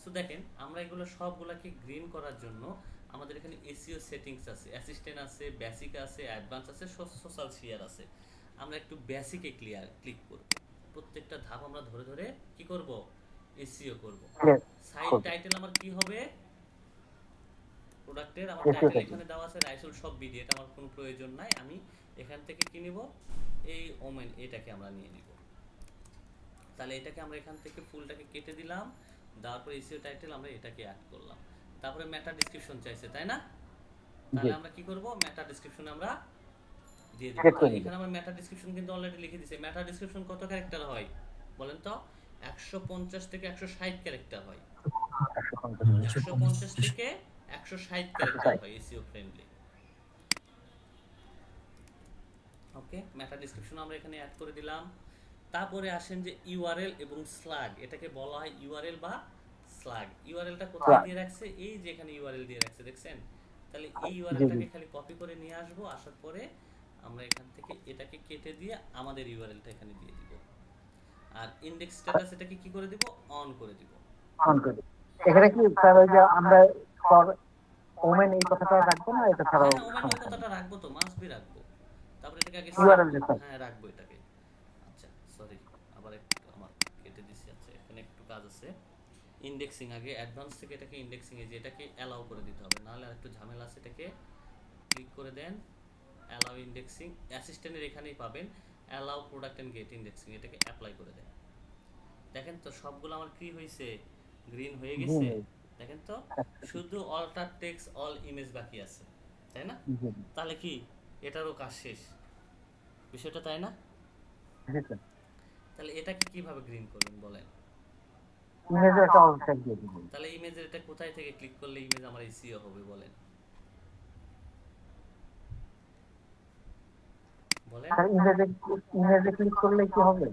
সো দেখেন, আমরা এগুলো সবগুলোকে গ্রিন করার জন্য আমাদের এখানে এসইও সেটিংস আছে, অ্যাসিস্ট্যান্ট আছে, বেসিক আছে, অ্যাডভান্স আছে, সোশ্যাল শেয়ার আছে। আমরা একটু বেসিকে ক্লিক করব। প্রত্যেকটা ধাপ আমরা ধরে ধরে কি করব? এসইও করব। সাইট টাইটেল আমার কি হবে? প্রোডাক্টের আমার টাইটেল এখানে দেওয়া আছে রাইসুল সব ভিডিও, এটা আমার কোনো প্রয়োজন নাই। আমি এখান থেকে কি নিব? এই ওমেন, এটাকে আমরা নিয়ে নিব। তাহলে এটাকে আমরা এখান থেকে ফুলটাকে কেটে দিলাম, দেওয়ার পর এসইও টাইটেল আমরা এটাকে অ্যাড করলাম। তারপরে মেটা ডেসক্রিপশন চাইছে, তাই না? তাহলে আমরা কি করব? মেটা ডেসক্রিপশন আমরা দিয়ে দেব। তাহলে এখানে আমরা মেটা ডেসক্রিপশন কিন্তু অলরেডি লিখে দিয়েছি। মেটা ডেসক্রিপশন কত ক্যারেক্টার হয় বলেন তো? 150 থেকে 160 ক্যারেক্টার হয়। 150 থেকে 160 ক্যারেক্টার হয় এসইও ফ্রেন্ডলি। ওকে, মেটা ডেসক্রিপশন আমরা এখানে অ্যাড করে দিলাম। তারপরে আসেন যে ইউআরএল এবং স্ল্যাগ, এটাকে বলা হয় ইউআরএল বা স্ল্যাগ। ইউআরএলটা কোথায় দিয়ে রাখছে? এই যে এখানে ইউআরএল দিয়ে রাখছে, দেখছেন? তাহলে এই ইউআরএলটাকে খালি কপি করে নিয়ে আসবো, আসার পরে আমরা এখান থেকে এটাকে কেটে দিয়ে আমাদের ইউআরএলটা এখানে দিয়ে দিব। আর ইনডেক্স স্ট্যাটাস এটাকে কি করে দিব? অন করে দিব। অন করে দিই। এখানে কি স্যার ওই যে আমরা ফর ওমেন এই কথাটা রাখবো না? এটা ছাড়াও হ্যাঁ, ওমেন ওই কথাটা রাখবো তো, মাস্ট বি রাখবো। তারপরে এটাকে আগে URL লিখতে হবে। হ্যাঁ রাখবো এটাকে। আচ্ছা সরি, আবার একটু আমার কেটে দিছি। আচ্ছা, এখানে একটু কাজ আছে। ইন্ডেক্সিং আগে অ্যাডভান্স থেকে এটাকে ইন্ডেক্সিং এ যে এটাকে অ্যালাউ করে দিতে হবে, নাহলে আরেকটু ঝামেলা আছে। এটাকে ক্লিক করে দেন, অ্যালাউ ইন্ডেক্সিং, অ্যাসিস্ট্যান্টের এখানেই পাবেন allow product and get indexing, এটাকে অ্যাপ্লাই করে দেন। দেখেন তো সবগুলো আমার কি হয়েছে? গ্রিন হয়ে গেছে। দেখেন তো, শুধু অল্টার টেক্সট অল ইমেজ বাকি আছে, তাই না? তাহলে কি এটারও কাজ শেষ বিষয়টা, তাই না? তাহলে এটাকে কিভাবে গ্রিন করবেন বলেন? ইমেজে একটা অল ট্যাগ দিয়ে দিবেন। তাহলে ইমেজের এটা কোথায় থেকে ক্লিক করলে ইমেজ আমার এসইও হবে বলেন? বলেন। স্যার ইমেজে ক্লিক করলে কি হবে?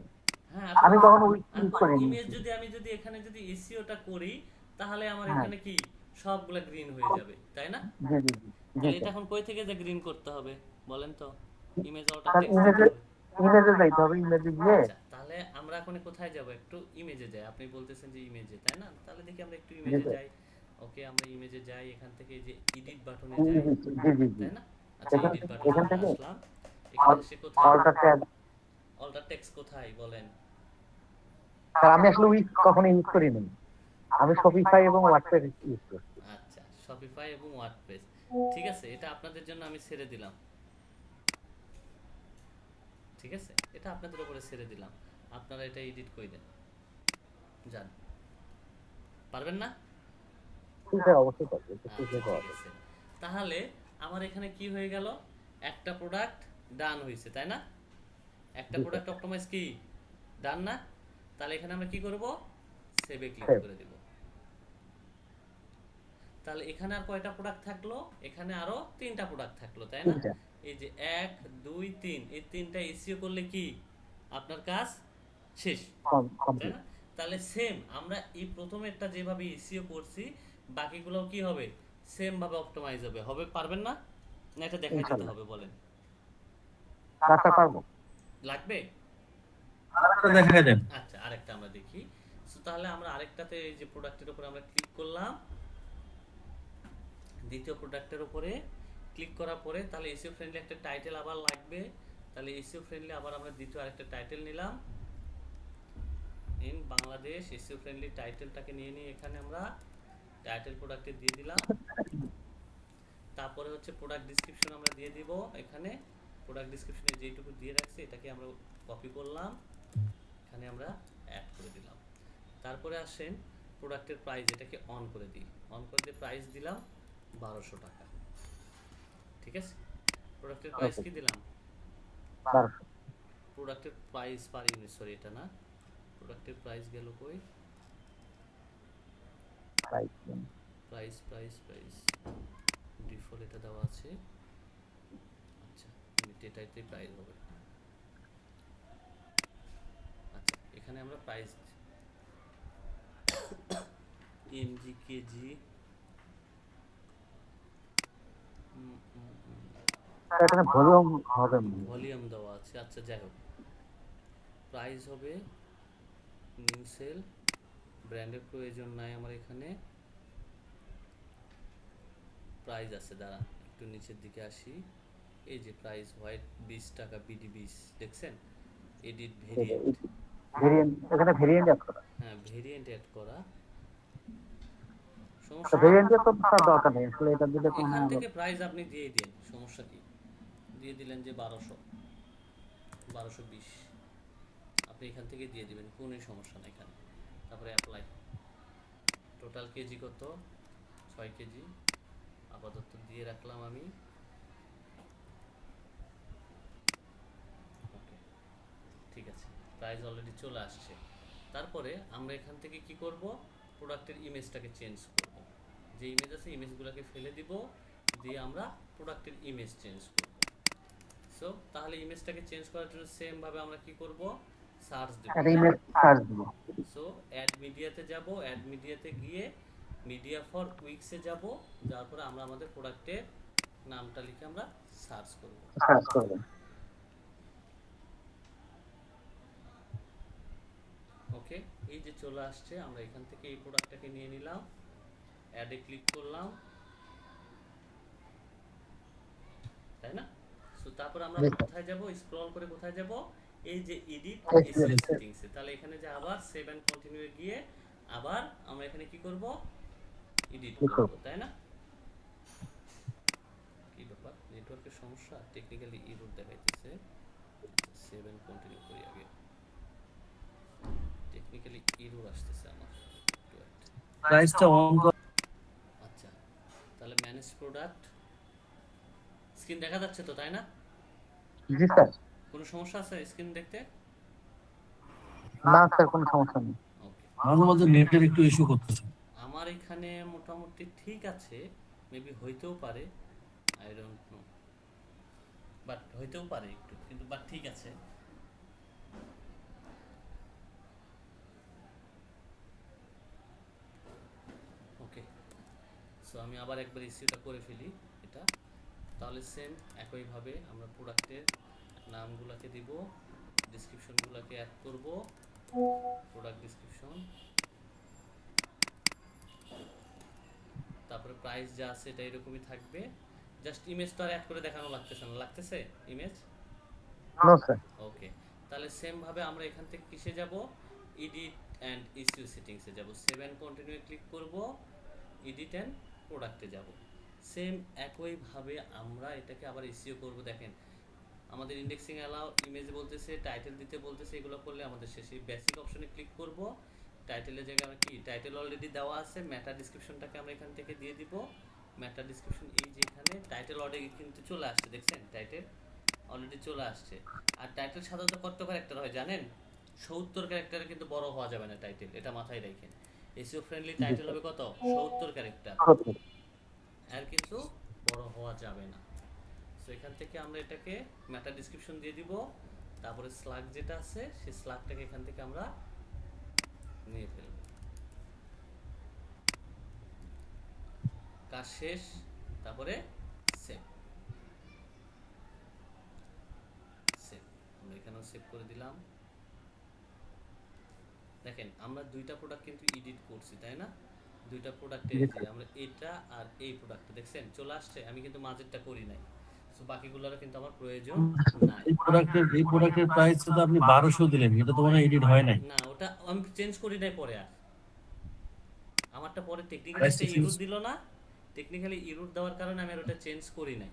হ্যাঁ, আমি কখনো উইক ক্লিক করিনি। ইমেজ যদি আমি যদি এখানে যদি এসইওটা করি, তাহলে আমার এখানে কি সবগুলা গ্রিন হয়ে যাবে, তাই না? জি জি জি তাহলে এটা এখন কই থেকে যে গ্রিন করতে হবে বলেন তো? Image alter sir text. ইমেজে যাইতে হবে। ইমেজে গিয়ে আচ্ছা, তাহলে আমরা এখন কোথায় যাব? একটু ইমেজে যাই। আপনি বলতেছেন যে ইমেজে, তাই না? তাহলে দেখি আমরা একটু ইমেজে যাই। ওকে, আমরা ইমেজে যাই, এখান থেকে যে এডিট বাটনে যাই, জি জি জি তাই না? আচ্ছা, এডিট বাটনে এখান থেকে আসলাম। এখানে এসে কোথায় অল্টার ট্যাগ। অল্টার টেক্সট কোথায় বলেন? স্যার আমি আসলে উইক কখনো ইউজ করিনি। আমি শপিফাই এবং ওয়ার্ডপ্রেস ইউজ করছি। আচ্ছা, শপিফাই এবং ওয়ার্ডপ্রেস, ঠিক আছে, এটা আপনাদের জন্য আমি ছেড়ে দিলাম। ঠিক আছে, এটা আপনাদের উপরে ছেড়ে দিলাম, আপনারা এটা এডিট করে দেন। যান, পারবেন না? ঠিক আছে, অবশ্যই পারবো। আচ্ছা, ঠিক আছে। তাহলে আমার এখানে কি হয়ে গেল, একটা প্রোডাক্ট ডান হয়েছে তাই না, একটা জি, প্রোডাক্ট অপটিমাইজ কি ডান না, তাহলে এখানে আমরা কি করব, সেভে ক্লিক Save। করে দেব। তাহলে এখানে আর কয়টা প্রোডাক্ট থাকলো, এখানে আরো 3টা প্রোডাক্ট থাকলো তাই না, তিনটা এই যে 1 2 3, এই 3টা এসইও করলে কি আপনার কাজ শেষ, তাই কমপ্লিট। না। তাহলে সেম আমরা এই প্রথমেরটা যেভাবে এসইও করছি বাকিগুলো কি হবে, সেম ভাবে অপটিমাইজ হবে, হবে পারবেন না, না এটা দেখাই দিতে ইনশাআল্লাহ। হবে বলেন, রাস্তা পারবো। লাগবে। দেখা দেন। আচ্ছা আরেকটা আমরা দেখি। সো তাহলে আমরা আরেকটাতে এই যে প্রোডাক্টের উপর আমরা ক্লিক করলাম, দ্বিতীয় প্রোডাক্টের উপরে ক্লিক করার পরে তাহলে এসইও ফ্রেন্ডলি একটা টাইটেল আবার লাগবে, তাহলে এসইও ফ্রেন্ডলি আবার আমরা দ্বিতীয় আরেকটা টাইটেল নিলাম, ইন বাংলাদেশ এসইও ফ্রেন্ডলি টাইটেলটাকে নিয়ে নিয়ে এখানে আমরা টাইটেল প্রোডাক্টে দিয়ে দিলাম। তারপরে হচ্ছে প্রোডাক্ট ডেসক্রিপশন আমরা দিয়ে দিব, এখানে প্রোডাক্ট ডেসক্রিপশনে যেটুকু দিয়ে রাখছি এটাকে আমরা কপি করলাম, এখানে আমরা অ্যাড করে দিলাম। তারপরে আসেন প্রোডাক্টের প্রাইস, এটাকে অন করে দিই, অন করে দিয়ে প্রাইস দিলাম 1200 টাকা, ঠিক আছে। প্রোডাক্টের প্রাইস কি দিলাম, 1200। প্রোডাক্টের প্রাইস পার ইউনিট, সরি এটা না, প্রোডাক্টের প্রাইস গেল কই, right. Price price price default এটা দেওয়া আছে, আচ্ছা এটাইতে প্রাইস হবে, আচ্ছা এখানে আমরা প্রাইস এমজি কেজি এখানে ভলিউম হবে না। ভলিউম দেওয়া আছে, আচ্ছা যাই হোক প্রাইস হবে নিউ সেল, ব্র্যান্ডের প্রয়োজন নাই আমার এখানে, প্রাইস আছে, দাঁড়া একটু নিচের দিকে আসি, এই যে প্রাইস হোয়াইট 20 টাকা বিডি 20 দেখছেন, এডিট ভেরিয়েন্ট, ভেরিয়েন্ট, এখানে ভেরিয়েন্ট অ্যাড করা। হ্যাঁ ভেরিয়েন্ট অ্যাড করা, তো সমস্যা নেই। ভেরিয়েন্টের তো তার দরকার নেই আসলে, এটা দিলে তো এখান মনে থেকে হয় প্রাইস আপনি দিয়ে দিন, সমস্যা কি, দিয়ে দিলেন যে 1220, আপনি এখান থেকে দিয়ে দিবেন, কোনো সমস্যা নাই এখানে। তারপরে অ্যাপ্লাই, টোটাল কেজি কত, 6 কেজি, আপাতত দিয়ে রাখলাম আমি, ওকে ঠিক আছে, প্রাইস অলরেডি চলে আসছে। তারপরে আমরা এখান থেকে কি করব, প্রোডাক্টের ইমেজটাকে চেঞ্জ করব, যে ইমেজ আছে ইমেজগুলোকে ফেলে দিব, দিয়ে আমরা প্রোডাক্টের ইমেজ চেঞ্জ করব। সো তাহলে ইমেজটাকে চেঞ্জ করার জন্য সেম ভাবে আমরা কি করব, সার্চ দেব, একটা ইমেজ সার্চ দিব। সো অ্যাড মিডিয়াতে যাব, অ্যাড মিডিয়াতে গিয়ে মিডিয়া ফর উইক্সে যাব, যাওয়ার পরে আমরা আমাদের প্রোডাক্টের নামটা লিখে আমরা সার্চ করব। সার্চ করবেন। ওকে এই যে চলে আসছে, আমরা এখান থেকে এই প্রোডাক্টটাকে নিয়ে নিলাম, অ্যাডে ক্লিক করলাম, তাই না। সো তারপর আমরা কোথায় যাব, স্ক্রল করে কোথায় যাব, এই যে এডিট এসইও সেটিংসে, তাহলে এখানে যে আবার সেভ এন্ড কন্টিনিউ গিয়ে আবার আমরা এখানে কি করব, এডিট করব, তাই না। কি ব্যাপার, নেটওয়ার্কের সমস্যা, টেকনিক্যালি এরর দেখাইতেছে, সেভ এন্ড কন্টিনিউ করি আগে, টেকনিক্যালি এরর আসতেছে আমার, প্রাইসটা অন কর। আচ্ছা তাহলে ম্যানেজ প্রোডাক্ট, স্ক্রিন দেখা যাচ্ছে তো তাই না, জি স্যার। কোনো সমস্যা আছে স্ক্রিন দেখতে, না স্যার, কোনো সমস্যা নেই। ওকে মাঝে মাঝে নেটের একটু ইস্যু করতেছে। আমার এখানে মোটামুটি ঠিক আছে, মেবি হইতেও পারে, আই ডোন্ট নো, বাট হইতেও পারে একটু, কিন্তু বাট ঠিক আছে। ওকে সো আমি আবার একবার ইস্যুটা করে ফেলি এটা, তাহলে সেম একইভাবে আমরা প্রোডাক্টের নামগুলোকে দিব, ডেসক্রিপশনগুলোকে অ্যাড করব, প্রোডাক্ট ডেসক্রিপশন, তারপরে প্রাইস যা আছে এটা এরকমই থাকবে, জাস্ট ইমেজ তো আর অ্যাড করে দেখানো লাগতেছে না, লাগতেছে ইমেজ, নো স্যার। ওকে তাহলে সেম ভাবে আমরা এখান থেকে কিসে যাব, এডিট অ্যান্ড ইস্যু সেটিংসে যাব, সেভ এন্ড কন্টিনিউ ক্লিক করব, এডিট অ্যান্ড প্রোডাক্টে যাব, সেম একইভাবে আমরা এটাকে আবার ইস্যু করব। দেখেন আমাদের ইন্ডেক্সিং অ্যালাউ ইমেজে বলতেছে, টাইটেল দিতে বলতেছে, এগুলো করলে আমাদের শেষে বেসিক অপশনে ক্লিক করব, টাইটেলের জায়গায় আমরা কি টাইটেল অলরেডি দেওয়া আছে, মেটা ডেসক্রিপশনটাকে আমরা এখান থেকে দিয়ে দিব, মেটা ডিসক্রিপশন এই যে এখানে টাইটেল অলরেডি কিন্তু চলে আসছে, দেখছেন টাইটেল অলরেডি চলে আসছে। আর টাইটেল সাধারণত কত ক্যারেক্টার হয় জানেন? 70 ক্যারেক্টারে কিন্তু বড় হওয়া যাবে না টাইটেল, এটা মাথায় রাখেন। এসইও ফ্রেন্ডলি টাইটেল হবে কত? 70 ক্যারেক্টার, আর কিন্তু বড় হওয়া যাবে না। সো এখান থেকে আমরা এটাকে মেটা ডিসক্রিপশন দিয়ে দিব, তারপরে স্লাগ যেটা আছে সেই স্লাগটাকে এখান থেকে আমরা নিয়ে ফেলব। কাজ শেষ, তারপরে সেভ। সেভ আমরা এখানেও সেভ করে দিলাম। দেখেন আমরা দুইটা প্রোডাক্ট কিন্তু এডিট করছি, তাই না? দুইটা প্রোডাক্টে আমরা এটা আর এই প্রোডাক্টটা দেখছেন চলে আসছে, আমি কিন্তু মাঝেরটা করি নাই। সো বাকিগুলোর কিন্তু আমার প্রয়োজন নাই। এই প্রোডাক্টের প্রাইস তো আপনি 1200 দিলেন, এটা তো মনে হয় এডিট হয় নাই। না ওটা আমি চেঞ্জ করি নাই পরে, আর আমারটা পরে টেকনিক্যালি Price একটা change- ইরর দিল না, টেকনিক্যালি ইরর দেওয়ার কারণে আমি আর ওটা চেঞ্জ করি নাই।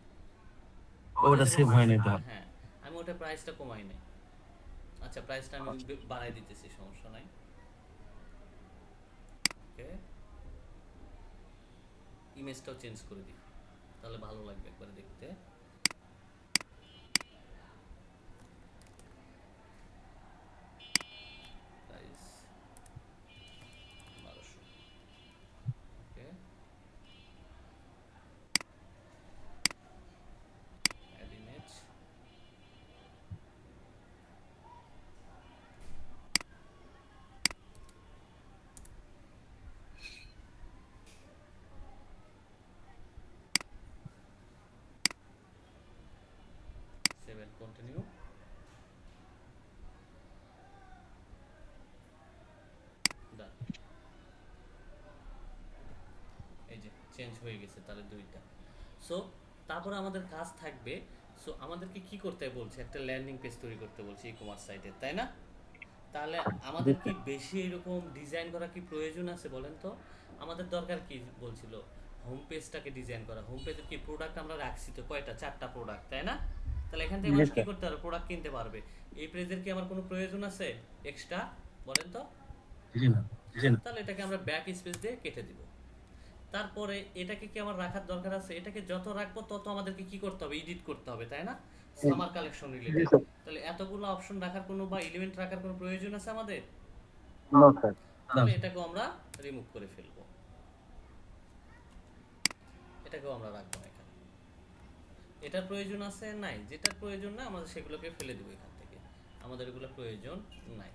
ওটা সেভ হয় নাই তো। হ্যাঁ আমি ওটা প্রাইসটা কমাই নাই। আচ্ছা প্রাইসটা আমি বাড়াই দিতেছি, সমস্যা নাই। ওকে ইমেজটাও চেঞ্জ করে দিই, তাহলে ভালো লাগবে একবার দেখতে। Price 1200। Okay add image, save and continue. Done, এই যে চেঞ্জ হয়ে গেছে তাহলে দুইটা। সো তারপরে আমাদের কাজ থাকবে, সো আমাদেরকে কি করতে বলছে? একটা ল্যান্ডিং পেজ তৈরি করতে বলছে ই কমার্স সাইটে, তাই না? তাহলে আমাদের কি বেশি এরকম ডিজাইন করা কি প্রয়োজন আছে বলেন তো? আমাদের দরকার কি বলছিল? হোম পেজটাকে ডিজাইন করা। হোম পেজে কি প্রোডাক্ট আমরা রাখছি তো কয়টা? 4টা প্রোডাক্ট, তাই না? তাহলে এখান থেকে মানুষ কি করতে পারবে? প্রোডাক্ট কিনতে পারবে। এই পেজের কি আমার কোনো প্রয়োজন আছে এক্সট্রা বলেন তো? জি না, জি না। তাহলে এটাকে আমরা ব্যাক স্পেস দিয়ে কেটে দিব। তারপরে এটাকে কি আমার রাখার দরকার আছে? এটাকে যত রাখবো তত আমাদেরকে কি করতে হবে? এডিট করতে হবে, তাই না? Summer collection related. তাহলে এতগুলো অপশন রাখার কোনো বা এলিমেন্ট রাখার কোনো প্রয়োজন আছে আমাদের? No sir. তাহলে এটাকেও আমরা রিমুভ করে ফেলবো, এটাকেও আমরা রাখবো না এখানে। এটার প্রয়োজন আছে নাই? যেটার প্রয়োজন না আমাদের সেগুলোকে ফেলে দেবো এখান থেকে, আমাদের এগুলো প্রয়োজন নাই।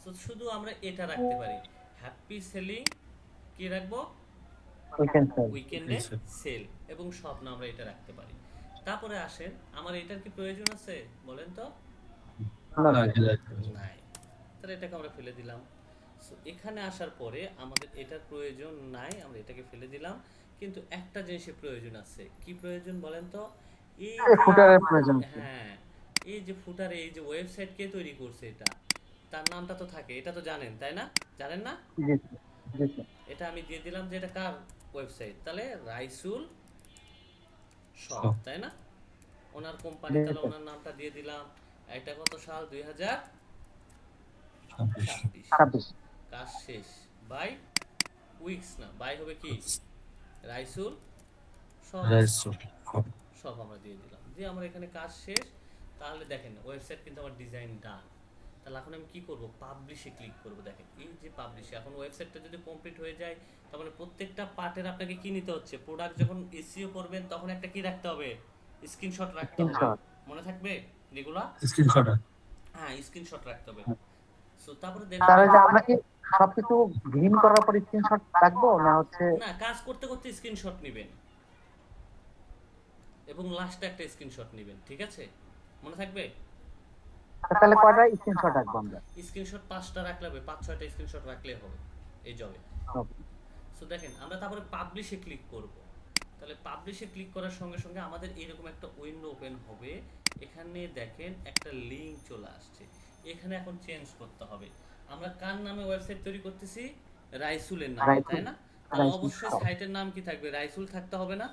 সো শুধু আমরা এটা রাখতে পারি, হ্যাপি সেলিং কি রাখবো? উইকেন্ডে সেল এবং স্বপ্ন আমরা এটা রাখতে পারি। তারপরে আসেন আমার এটার কি প্রয়োজন আছে বলেন তো? নাই, তাহলে এটাকে আমরা ফেলে দিলাম। সো এখানে আসার পরে আমাদের এটার প্রয়োজন নাই, আমরা এটাকে ফেলে দিলাম। কিন্তু একটা জিনিসের প্রয়োজন আছে, কি প্রয়োজন বলেন তো? এই ফুটারের প্রয়োজন। হ্যাঁ এই যে ফুটারে এই যে ওয়েবসাইট কে তৈরি করছে এটা, তার নামটা তো থাকে, এটা তো জানেন তাই না? জানেন না? জি জি স্যার। এটা আমি দিয়ে দিলাম যে এটা কার ওয়েবসাইট, তাহলে রাইসুল শপ, তাই না? ওনার কোম্পানি, তাহলে ওনার নামটা দিয়ে দিলাম। এটা কত সাল? 2026। 26। কাজ শেষ বাই উইকস, না বাই হবে কি রাইসুল শপ। সব আমরা দিয়ে দিলাম, দিয়ে আমার এখানে কাজ শেষ। তাহলে দেখেন ওয়েবসাইট কিন্তু আমার ডিজাইন ডান। তাহলে এখন আমি কি করব? পাবলিশে ক্লিক করব। দেখেন এই যে পাবলিশে, এখন ওয়েবসাইটটা যদি কমপ্লিট হয়ে যায় তাহলে প্রত্যেকটা পার্টের আপনাকে কি নিতে হচ্ছে? প্রোডাক্ট যখন এসইও করবেন তখন একটা কি রাখতে হবে? স্ক্রিনশট রাখতে হবে, মনে থাকবে এগুলা? স্ক্রিনশট। হ্যাঁ স্ক্রিনশট রাখতে হবে। সো তারপরে তাহলে যে আমরা কি সবকিছু গ্রিন করার পর স্ক্রিনশট রাখবো না হচ্ছে? না, কাজ করতে করতে স্ক্রিনশট নেবেন এবং লাস্টে একটা স্ক্রিনশট নেবেন, ঠিক আছে? মনে থাকবে? তাহলে কয়টা স্ক্রিনশট রাখবো আমরা? স্ক্রিনশট 5টা রাখলে হবে, 5-6টা স্ক্রিনশট রাখলে হবে এই জবে। সো দেখেন আমরা তারপরে পাবলিশে ক্লিক করব। তাহলে পাবলিশে ক্লিক করার সঙ্গে সঙ্গে আমাদের এরকম একটা উইন্ডো ওপেন হবে। এখানে দেখেন একটা লিংক চলে আসছে, এখানে এখন চেঞ্জ করতে হবে। আমরা কার নামে ওয়েবসাইট তৈরি করতেছি? রাইসুলের নামে, তাই না? তাহলে অবশ্যই সাইটের নাম কি থাকবে? রাইসুল থাকতে হবে না?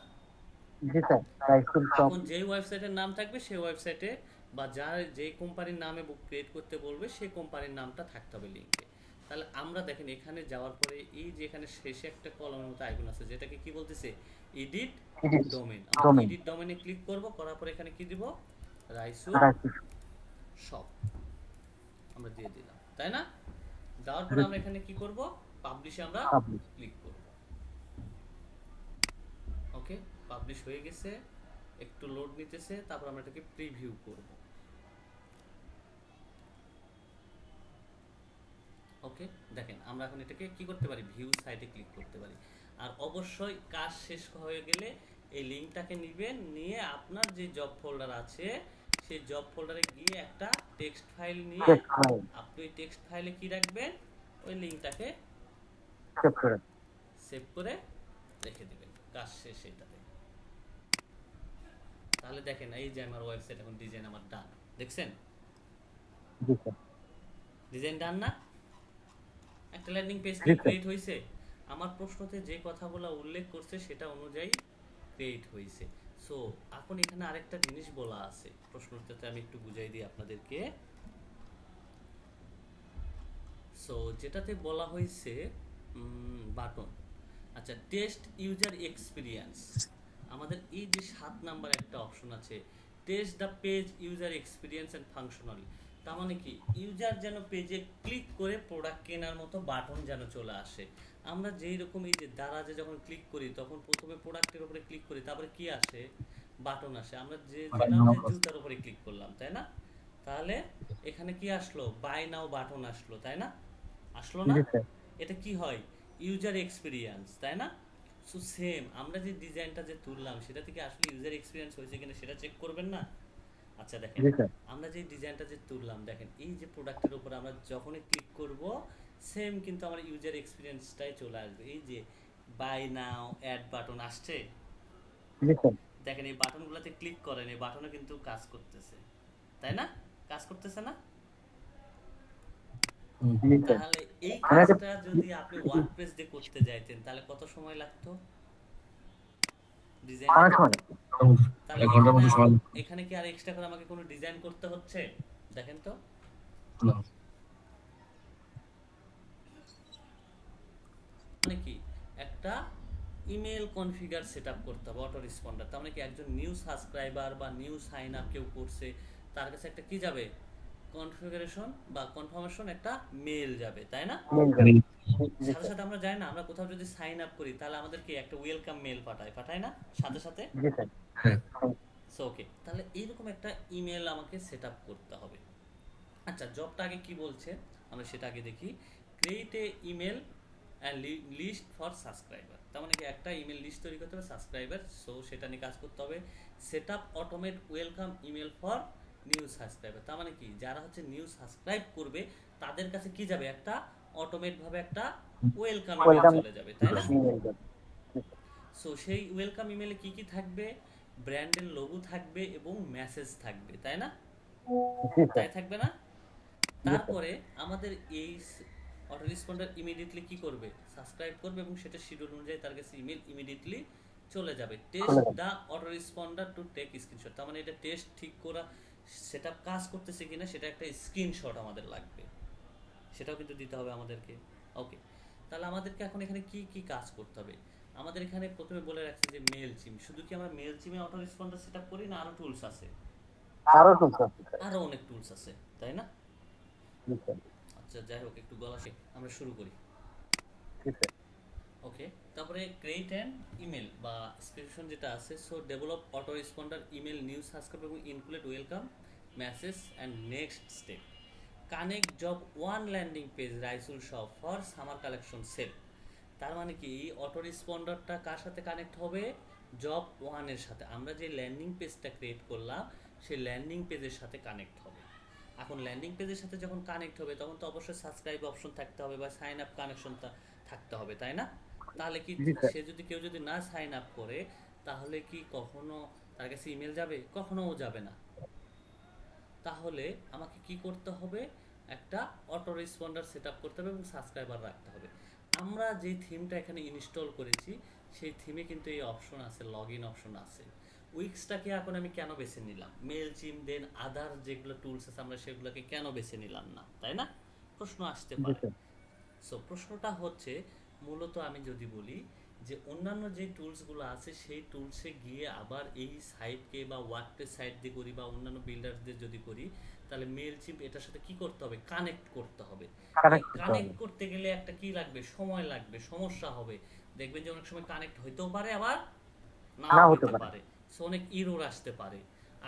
জি স্যার, রাইসুল শপ। এখন যেই ওয়েবসাইটের নাম থাকবে সেই ওয়েবসাইটে বা যার যে কোম্পানির নামে বুক ক্রিয়েট করতে বলবে সেই কোম্পানির নামটা থাকতে হবে লিংকে। তাহলে আমরা দেখেন এখানে যাওয়ার পরে এই যে এখানে শেষে একটা কলমের মতো আইকন আছে যেটাকে কি বলতেছে এডিট এডিট ডোমেইন। আমরা ডোমেইন এডিট ডোমেইনে ক্লিক করব, করার পরে এখানে কি দিব রাইসু শপ আমরা দিয়ে দিলাম, তাই না? দেওয়ার পরে আমরা এখানে কি করব পাবলিশে আমরা পাবলিশ ক্লিক করব। ওকে, পাবলিশ হয়ে গেছে, একটু লোড নিতেছে, তারপর আমরা এটাকে প্রিভিউ করব। ওকে, দেখেন আমরা এখন এটাকে কি করতে পারি ভিউ সাইটে ক্লিক করতে পারি। আর অবশ্যই কাজ শেষ হয়ে গেলে এই লিংকটাকে নেবেন, নিয়ে আপনার যে জব ফোল্ডার আছে সেই জব ফোল্ডারে গিয়ে একটা টেক্সট ফাইল নিয়ে টেক্সট ফাইল আপনি ওই টেক্সট ফাইলে কি রাখবেন ওই লিংকটাকে সেভ করে সেভ করে রেখে দিবেন কাজ শেষ এটাতে। তাহলে দেখেন এই যে আমার ওয়েবসাইট এখন ডিজাইন আমার ডান, দেখছেন জি স্যার ডিজাইন ডান না? একটা ল্যান্ডিং পেজ জি, স্যার। ক্রিয়েট হয়েছে, আমার প্রশ্নতে যে কথাগুলো উল্লেখ করছে সেটা অনুযায়ী ক্রিয়েট হয়েছে। সো এখন এখানে আরেকটা জিনিস বলা আছে, প্রশ্নটাতে আমি একটু বুঝাই দিই আপনাদেরকে। সো যেটাতে বলা হয়েছে বাটন, আচ্ছা টেস্ট ইউজার এক্সপিরিয়েন্স, আমাদের এই যে 7 নাম্বার একটা অপশন আছে test the page user experience and functionally, তার মানে কি ইউজার যেন পেজে ক্লিক করে প্রোডাক্ট কেনার মতো বাটন যেন চলে আসে। আমরা যেই রকম এই যে দারাজে যখন ক্লিক করি তখন প্রথমে প্রোডাক্টের উপরে ক্লিক করি, তারপরে কি আসে বাটন আসে, আমরা যে যেলাম যে জুতার উপরে ক্লিক করলাম, তাই না? তাহলে এখানে কি আসলো বাই নাও বাটন আসলো, তাই না? আসলো না? জি স্যার এটা কি হয় ইউজার এক্সপিরিয়েন্স, তাই না? সো সেম আমরা যে ডিজাইনটা যে তুললাম সেটা থেকে আসলে ইউজার এক্সপিরিয়েন্স হয়েছে কিনা সেটা চেক করবেন না? আচ্ছা দেখেন জি স্যার আমরা যে ডিজাইনটা যে তুললাম, দেখেন এই যে প্রোডাক্টের উপর আমরা যখনই ক্লিক করব সেম কিন্তু আমার ইউজার এক্সপিরিয়েন্সটাই চলে আসবে। এই যে বাই নাও অ্যাড বাটন আসছে, জি স্যার দেখেন এই বাটনগুলোতে ক্লিক করেন, এই বাটনও কিন্তু কাজ করতেছে, তাই না? কাজ করতেছে না? জি স্যার তাহলে এই আমরা যে- কাজটা যদি আপনি ওয়ার্ডপ্রেস দিয়ে করতে যাইতেন তাহলে কত সময় লাগতো ডিজাইন? অনেক সময় তাহলে এক ঘন্টার মতো এখানে সময় এখানে কি আর এক্সট্রা করে আমাকে কোনো ডিজাইন করতে হচ্ছে? দেখেন তো না। মানে কি একটা ইমেল কনফিগার সেটআপ করতে হবে অটো রেসপন্ডার, তার মানে কি একজন নিউ সাবস্ক্রাইবার বা নিউ সাইন আপ কেউ করছে তার কাছে একটা কি যাবে কনফিগারেশন বা কনফার্মেশন একটা মেল যাবে, তাই না? মেল জি সাথে সাথে আমরা যাই না, আমরা কোথাও যদি সাইন আপ করি তাহলে আমাদেরকে একটা ওয়েলকাম মেল পাঠায় না সাথে সাথে? জি স্যার হ্যাঁ সো ওকে, তাহলে এইরকম একটা ইমেল আমাকে সেট আপ করতে হবে। আচ্ছা জবটা আগে কি বলছে আমরা সেটা আগে দেখি। Create a email and list for subscriber, তার মানে কি একটা ইমেল লিস্ট তৈরি করতে হবে সাবস্ক্রাইবার, সো সেটা নিয়ে কাজ করতে হবে। Set up automate welcome email for new subscriber, তার মানে কি যারা হচ্ছে নিউ সাবস্ক্রাইব করবে তাদের কাছে কি যাবে একটা অটোমেট ভাবে একটা ওয়েলকাম ইমেল Welcome চলে যাবে, তাই না? ইমেল যাবে সো সেই ওয়েলকাম ইমেলে কি কি থাকবে ব্র্যান্ডের লোগো থাকবে এবং মেসেজ থাকবে, তাই না? জি স্যার তাই থাকবে না? তারপরে আমাদের এই অটো রেসপন্ডার ইমিডিয়েটলি কি করবে সাবস্ক্রাইব করবে এবং সেটা শিডিউল অনুযায়ী তার কাছে ইমেল ইমিডিয়েটলি চলে যাবে। Test the autoresponder to take screenshot, তার মানে এটা টেস্ট ঠিক করা সেটা কাজ করতেছে কিনা সেটা একটা স্ক্রিনশট আমাদের লাগবে, সেটাও কিন্তু দিতে হবে আমাদেরকে। ওকে, তাহলে আমাদেরকে এখন এখানে কি কি কাজ করতে হবে? আমাদের এখানে প্রথমে বলে রাখছে যে মেল চিম, শুধু কি আমরা মেল চিমে অটো রেসপন্ডার সেটআপ করি না আরো টুলস আছে? আরো টুলস আছে স্যার আরো অনেক টুলস আছে, তাই না? জি স্যার আচ্ছা যাই হোক একটু গলা শেখ, আমরা শুরু করি। জি স্যার ওকে, তারপরে ক্রিয়েট অ্যান ইমেল বা স্পেসিফিকেশন যেটা আছে, so develop auto responder email news subscribe এবং include welcome message and next step connect job one landing page Raisul shop for summer collection sale, তার মানে কি অটো রেসপন্ডারটা কার সাথে কানেক্ট হবে জব ওয়ানের সাথে, আমরা যে ল্যান্ডিং পেজটা ক্রিয়েট করলাম সেই ল্যান্ডিং পেজের সাথে কানেক্ট হবে। এখন ল্যান্ডিং পেজের সাথে যখন কানেক্ট হবে তখন তো অবশ্যই সাবস্ক্রাইব অপশন থাকতে হবে বা সাইন আপ কানেকশনটা থাকতে হবে, তাই না? তাহলে কি জি স্যার। সে যদি কেউ যদি না সাইন আপ করে তাহলে কি কখনো তার কাছে ইমেল যাবে? কখনোও যাবে না। তাহলে আমাকে কি করতে হবে একটা অটো রেসপন্ডার সেটআপ করতে হবে এবং সাবস্ক্রাইবার রাখতে হবে। আমরা যে থিমটা এখানে ইনস্টল করেছি সেই থিমে কিন্তু এই অপশন আছে, লগ ইন অপশন আছে। উইক্সটাকে এখন আমি কেন বেছে নিলাম, মেল চিম দেন আদার যেগুলো টুলস আছে আমরা সেগুলোকে কেন বেছে নিলাম না, তাই না? প্রশ্ন আসতে জি পারে। স্যার সো প্রশ্নটা হচ্ছে মূলত আমি যদি বলি যে অন্যান্য যে টুলসগুলো আছে সেই টুলসে গিয়ে আবার এই সাইটকে বা ওয়ার্ডপ্রেস সাইট দিয়ে করি বা অন্যান্য বিল্ডারদের যদি করি, তাহলে মেইলচিম্প এটার সাথে কি করতে হবে, কানেক্ট করতে হবে। কানেক্ট করতে গেলে একটা কি লাগবে, সময় লাগবে, সমস্যা হবে। দেখবেন যে অনেক সময় কানেক্ট হইতেও পারে আবার নাও হতে পারে, সো অনেক ইরর আসতে পারে।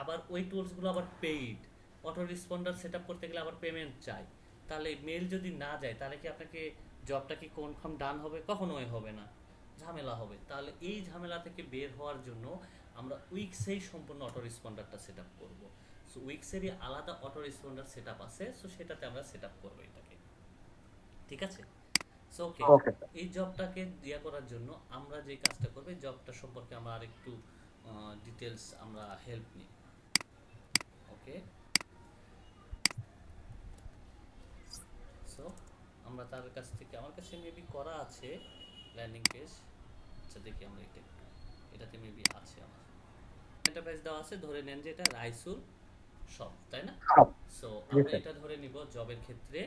আবার ওই টুলসগুলো আবার পেইড, অটো রেসপন্ডার সেটআপ করতে গেলে আবার পেমেন্ট চাই। তাহলে মেল যদি না যায় তাহলে কি আপনাকে জবটা কি কনফার্ম ডান হবে? কখনোই হবে না, ঝামেলা হবে। তাহলে এই ঝামেলা থেকে বের হওয়ার জন্য আমরা উইক্সেই সম্পূর্ণ অটো রেসপন্ডারটা সেটআপ করব। সো উইক্সেরই আলাদা অটো রেসপন্ডার সেটআপ আছে, সো সেটাতে আমরা সেটআপ করব এটাকে। ঠিক আছে? সো ওকে, এই জবটাকে দিয়া করার জন্য আমরা যে কাজটা করব, জবটা সম্পর্কে আমরা আরেকটু ডিটেইলস আমরা হেল্প নিই। ওকে, সো আমরা তার কাছ থেকে, আমার কাছে মেবি করা আছে ল্যান্ডিং পেজ। আচ্ছা দেখি আমরা এটা একটু, এটাতে মেবি আছে আমার এন্টারপ্রাইজ দেওয়া আছে, ধরে নেন যে এটা রাইসুল শপ, তাই না? সো আমরা এটা ধরে নিব জবের ক্ষেত্রে।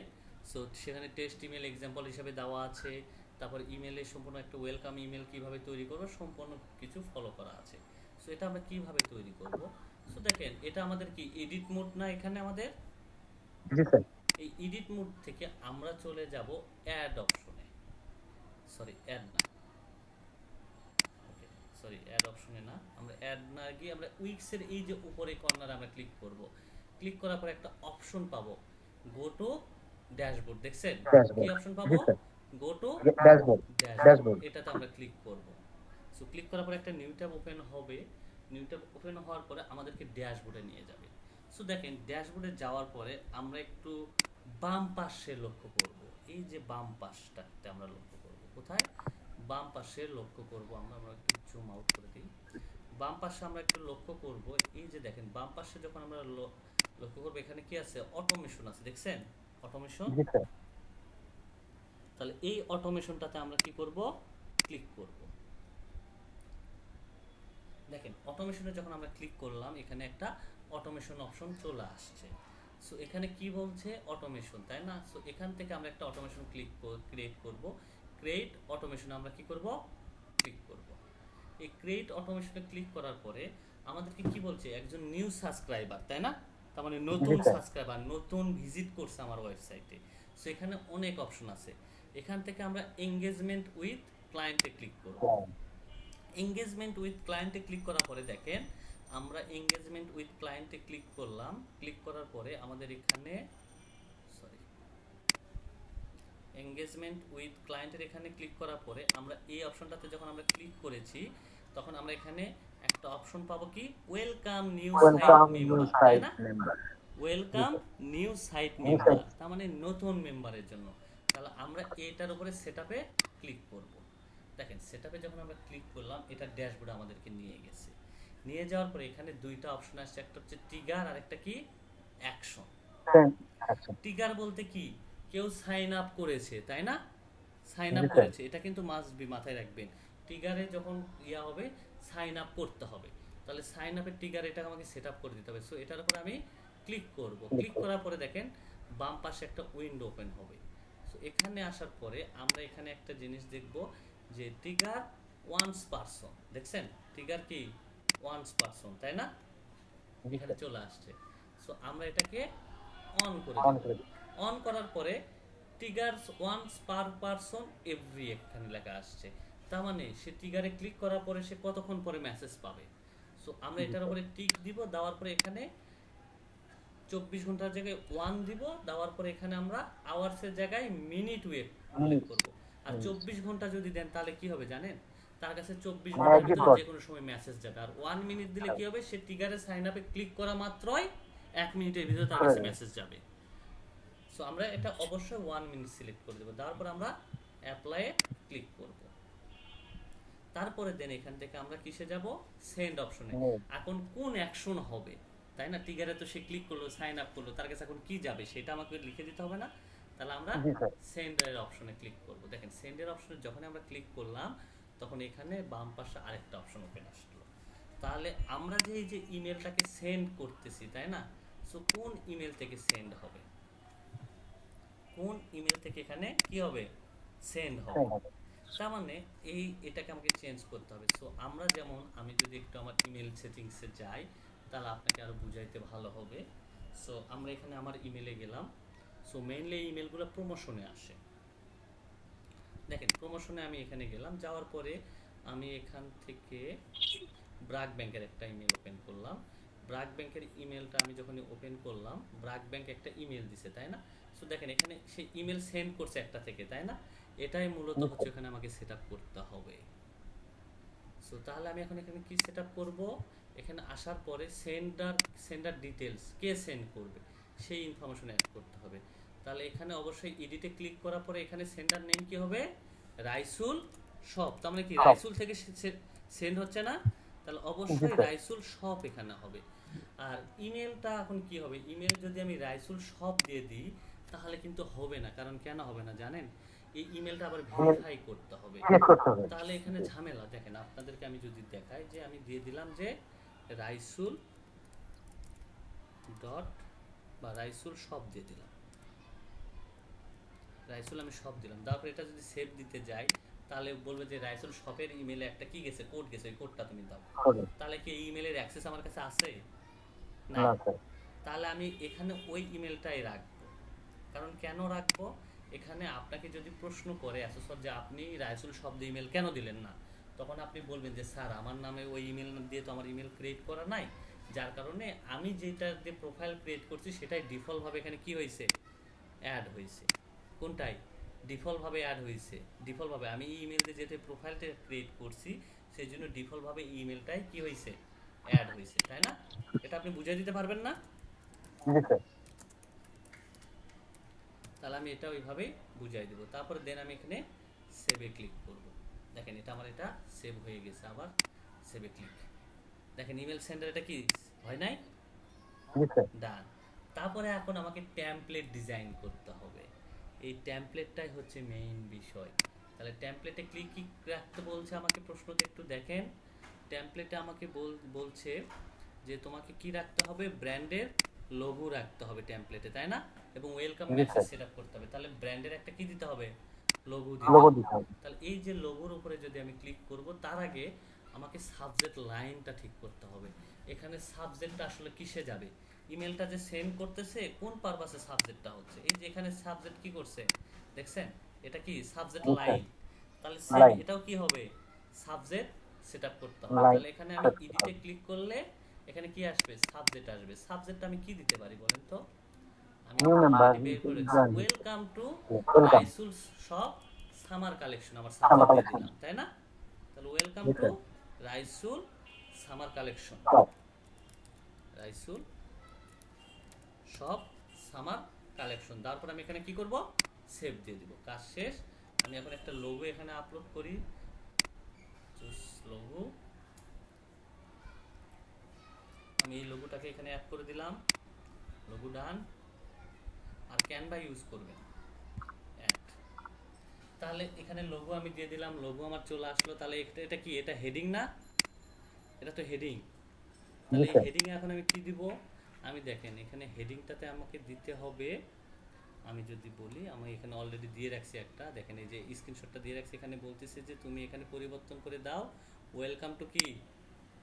সো সেখানে টেস্ট ইমেল এক্সাম্পল হিসেবে দেওয়া আছে, তারপর ইমেলে সম্পূর্ণ একটা ওয়েলকাম ইমেল কিভাবে তৈরি করব সম্পূর্ণ কিছু ফলো করা আছে। সো এটা আমরা কিভাবে তৈরি করব? সো দেখেন এটা আমাদের কি এডিট মোড না, এখানে আমাদের এই এডিট মোড থেকে আমরা চলে যাব অ্যাড অপশনে, সরি অ্যাড না, ওকে সরি অ্যাড অপশনে না, আমরা অ্যাড না গিয়ে আমরা উইক্সের এই যে উপরে কর্নারে আমরা ক্লিক করব। ক্লিক করার পর একটা অপশন পাবো, গো টু ড্যাশবোর্ড। দেখছেন কি অপশন পাবো? গো টু ড্যাশবোর্ড, এটাতে আমরা ক্লিক করব। সো ক্লিক করার পর একটা নিউ ট্যাব ওপেন হবে। নিউ ট্যাব ওপেন হওয়ার পরে আমাদেরকে ড্যাশবোর্ডে নিয়ে যাবে। সো দেখেন ড্যাশবোর্ডে যাওয়ার পরে আমরা একটু বাম পাশে লক্ষ্য করব, এই যে বাম পাশটাতে আমরা লক্ষ্য করব। কোথায়? বাম পাশে লক্ষ্য করব আমরা একটু জুম আউট করে দিই। বাম পাশে আমরা একটু লক্ষ্য করব, এই যে দেখেন বাম পাশে যখন আমরা লক্ষ্য করব এখানে কি আছে? অটোমেশন আছে, দেখছেন অটোমেশন? তাহলে এই অটোমেশনটাতে আমরা কি করব? ক্লিক করব। দেখেন অটোমেশনে যখন আমরা ক্লিক করলাম এখানে একটা অটোমেশন অপশন চলে আসছে। সো এখানে কি বলছে? অটোমেশন, তাই না? সো এখান থেকে আমরা একটা অটোমেশন ক্রিয়েট করব। ক্রিয়েট অটোমেশনে আমরা কি করব? ক্লিক করব। এই ক্রিয়েট অটোমেশনে ক্লিক করার পরে আমাদেরকে কি বলছে? একজন নিউ সাবস্ক্রাইবার, তাই না? তার মানে নতুন সাবস্ক্রাইবার, নতুন ভিজিট করছে আমার ওয়েবসাইটে। সো এখানে অনেক অপশন আছে, এখান থেকে আমরা এঙ্গেজমেন্ট উইথ ক্লায়েন্টে ক্লিক করব। এঙ্গেজমেন্ট উইথ ক্লায়েন্টে ক্লিক করার পরে দেখেন আমরা এঙ্গেজমেন্ট উইথ ক্লায়েন্টে ক্লিক করলাম। ক্লিক করার পরে আমাদের এখানে এঙ্গেজমেন্ট উইথ ক্লায়েন্টের এখানে ক্লিক করার পরে আমরা এই অপশনটাতে যখন আমরা ক্লিক করেছি তখন আমরা এখানে একটা অপশন পাবো কি? ওয়েলকাম নিউ সাইট মেম্বার, তাই না? ওয়েলকাম নিউ সাইট মেম্বার, তার মানে নতুন মেম্বারের জন্য। তাহলে আমরা এটার উপরে সেটআপে ক্লিক করব। দেখেন সেটআপে যখন আমরা ক্লিক করলাম এটা ড্যাশবোর্ডে আমাদেরকে নিয়ে গেছে। নিয়ে যাওয়ার পরে এখানে দুইটা অপশন আসছে, একটা হচ্ছে ট্রিগার আর একটা কি? অ্যাকশন। ট্রিগার বলতে কি? কেউ সাইন আপ করেছে, তাই না? সাইন আপ করেছে, এটা কিন্তু মাস্ট বি মাথায় রাখবেন। ট্রিগারে যখন ইয়া হবে সাইন আপ করতে হবে, তাহলে সাইন আপের ট্রিগার এটা আমাকে সেটআপ করে দিতে হবে। সো এটার উপরে আমি ক্লিক করব। ক্লিক করার পরে দেখেন বাম পাশে একটা উইন্ডো ওপেন হবে। সো এখানে আসার পরে আমরা এখানে একটা জিনিস দেখব যে ট্রিগার ওয়ান্স পারসন, দেখছেন ট্রিগার কি? ওয়ান্স পারসন, তাই না? এখানে চলে আসছে। সো আমরা এটাকে অন করে দেব। অন করার পরে ট্রিগারস ওয়ান্স পার পারসন এভরি এখানে লেখা আসছে, তার মানে সে ট্রিগারে ক্লিক করার পরে সে কতক্ষণ পরে মেসেজ পাবে। সো আমরা এটার উপরে টিক দিব, দেওয়ার পরে এখানে 24 ঘন্টার জায়গায় 1 দিব, দেওয়ার পরে এখানে আমরা আওয়ার্সের জায়গায় মিনিট ওয়েট করব। আর 24 ঘন্টা যদি দেন তাহলে কি হবে জানেন? তার কাছে 24 ঘন্টার ভিতরে যে কোনো সময় মেসেজ যাবে। আর 1 মিনিট দিলে কি হবে? সে ট্রিগারে সাইন আপে ক্লিক করা মাত্রই 1 মিনিটের ভিতরে তার কাছে মেসেজ যাবে। সো আমরা এটা অবশ্যই 1 মিনিট সিলেক্ট করে দেব, তারপর আমরা অ্যাপ্লাই ক্লিক করব। তারপরে দেন এখান থেকে আমরা কিসে যাব? সেন্ড অপশনে। এখন কোন অ্যাকশন হবে, তাই না? ট্রিগারে তো সে ক্লিক করলো, সাইন আপ করলো, তার কাছে এখন কি যাবে সেটা আমাকে লিখে দিতে হবে না? তাহলে আমরা সেন্ডের অপশনে ক্লিক করব। দেখেন সেন্ডের অপশনে যখন আমরা ক্লিক করলাম তখন এখানে বাম পাশে আরেকটা অপশন ওপেন আসলো। তাহলে আমরা যে এই যে ইমেলটাকে সেন্ড করতেছি, তাই না? সো কোন ইমেল থেকে সেন্ড হবে? কোন ইমেল থেকে এখানে কি হবে? সেন্ড হবে। তাই হবে। তার মানে এটাকে আমাকে চেঞ্জ করতে হবে। সো আমরা যেমন আমি যদি একটু আমার ইমেল সেটিংসে যাই তাহলে আপনাকে আরও বুঝাইতে ভালো হবে। সো আমরা এখানে আমার ইমেলে গেলাম। সো মেইনলি এই ইমেলগুলো প্রমোশনে আসে। দেখেন প্রমোশনে আমি এখানে গেলাম, যাওয়ার পরে আমি এখান থেকে ব্রাক ব্যাংকের একটা ইমেল ওপেন করলাম। ব্রাক ব্যাংকের ইমেলটা আমি যখন ওপেন করলাম, ব্রাক ব্যাংক একটা ইমেল দিছে, তাই না? সো দেখেন এখানে সেই ইমেল সেন্ড করছে একটা থেকে, তাই না? এটাই মূলত হচ্ছে এখানে আমাকে সেট আপ করতে হবে। সো তাহলে আমি এখন এখানে কি সেট আপ করবো? এখানে আসার পরে সেন্ডার ডিটেলস, কে সেন্ড করবে সেই ইনফরমেশন অ্যাড করতে হবে। তাহলে এখানে অবশ্যই এডিটে ক্লিক করার পরে এখানে সেন্ডার নেম কি হবে? রাইসুল শপ। তার মানে কি রাইসুল থেকে সেন্ড হচ্ছে না? তাহলে অবশ্যই রাইসুল শপ এখানে হবে। আর ইমেলটা এখন কি হবে? ইমেল যদি আমি রাইসুল শপ দিয়ে দিই তাহলে কিন্তু হবে না। কারণ কেন হবে না জানেন? এই ইমেলটা আবার ভেরিফাই করতে হবে। তাহলে এখানে ঝামেলা। দেখেন আপনাদেরকে আমি যদি দেখাই যে আমি দিয়ে দিলাম যে রাইসুল ডট বা রাইসুল শপ দিয়ে দিলাম, রাইসুল আমি শপ দিলাম। তারপর এটা যদি সেভ দিতে যাই তাহলে বলবে যে রাইসুল শপের ইমেলে একটা কি গেছে, কোড গেছে, ওই কোডটা তুমি দাও। তাহলে কি এই ইমেলের অ্যাক্সেস আমার কাছে আছে? না। তাহলে আমি এখানে ওই ইমেলটাই রাখবো। কারণ কেন রাখবো? এখানে আপনাকে যদি প্রশ্ন করে অ্যাসোসিয়েট যে আপনি রাইসুল শব্দ ইমেল কেন দিলেন না, তখন আপনি বলবেন যে স্যার আমার নামে ওই ইমেল দিয়ে তো আমার ইমেল ক্রিয়েট করা নাই, যার কারণে আমি যেটা দিয়ে প্রোফাইল ক্রিয়েট করছি সেটাই ডিফল্টভাবে এখানে কি হয়েছে, অ্যাড হয়েছে। কোনটাই ডিফল্টভাবে অ্যাড হয়েছে? ডিফল্টভাবে আমি এই ইমেল দিয়ে যেটা প্রোফাইলটা ক্রিয়েট করছি সেই জন্য ডিফল্টভাবে ইমেলটাই কি হয়েছে, অ্যাড হয়েছে, তাই না? এটা আপনি বুঝিয়ে দিতে পারবেন না? তাহলে আমি এটা ওইভাবেই বুঝাই দেবো। তারপরে দেন আমি এখানে সেভে ক্লিক করব। দেখেন এটা আমার এটা সেভ হয়ে গেছে। আবার সেভে ক্লিক, দেখেন ইমেল সেন্ডার এটা কি হয় নাই, ডান। তারপরে এখন আমাকে টেমপ্লেট ডিজাইন করতে হবে। এই টেমপ্লেটটাই হচ্ছে মেইন বিষয়। তাহলে টেমপ্লেটে ক্লিক কি রাখতে বলছে আমাকে, প্রশ্নতে একটু দেখেন। টেমপ্লেটে আমাকে বলছে যে তোমাকে কি রাখতে হবে, ব্র্যান্ডের লোগো রাখতে হবে টেমপ্লেটে, তাই না? এবং ওয়েলকাম মেসেজ সেটআপ করতে হবে। তাহলে ব্র্যান্ডের একটা কি দিতে হবে, লোগো দিতে হবে। তাহলে এই যে লোগোর উপরে যদি আমি ক্লিক করব, তার আগে আমাকে সাবজেক্ট লাইনটা ঠিক করতে হবে। এখানে সাবজেক্টটা আসলে কিসে যাবে, ইমেলটা যে সেন্ড করতেছে কোন পারপাসে সাবজেক্টটা হচ্ছে। এই যে এখানে সাবজেক্ট কি করছে দেখছেন, এটা কি সাবজেক্ট লাইন। তাহলে এটাও কি হবে, সাবজেক্ট সেটআপ করতে হবে। তাহলে এখানে আমি এডিটে ক্লিক করলে এখানে কি আসবে, সাবজেক্ট আসবে। সাবজেক্ট আমি কি দিতে পারি বলেন তো? আমি বের করেছি welcome to Raisul shop summer collection, আমার সাবজেক্ট দিয়ে দিলাম, তাই না? তাহলে welcome to Raisul summer collection, Raisul shop summer collection. তারপর আমি এখানে কি করব, সেভ দিয়ে দিব। কাজ শেষ। আমি এখন একটা লোগো এখানে আপলোড করি, লোগো। আমি এই লোগোটাকে এখানে অ্যাড করে দিলাম, লোগো ডান। আর ক্যানভা ইউজ করবেন অ্যাড। তাহলে এখানে লোগো আমি দিয়ে দিলাম, লোগো আমার চলে আসলো। তাহলে এটা কি, এটা হেডিং না? এটা তো হেডিং। তাহলে এই হেডিং এখন আমি কি দিব, আমি দেখেন এখানে হেডিংটাতে আমাকে দিতে হবে, আমি যদি বলি আমি এখানে অলরেডি দিয়ে রাখছি একটা, দেখেন এই যে স্ক্রিনশটটা দিয়ে রাখছি। এখানে বলতেছে যে তুমি এখানে পরিবর্তন করে দাও, ওয়েলকাম টু কি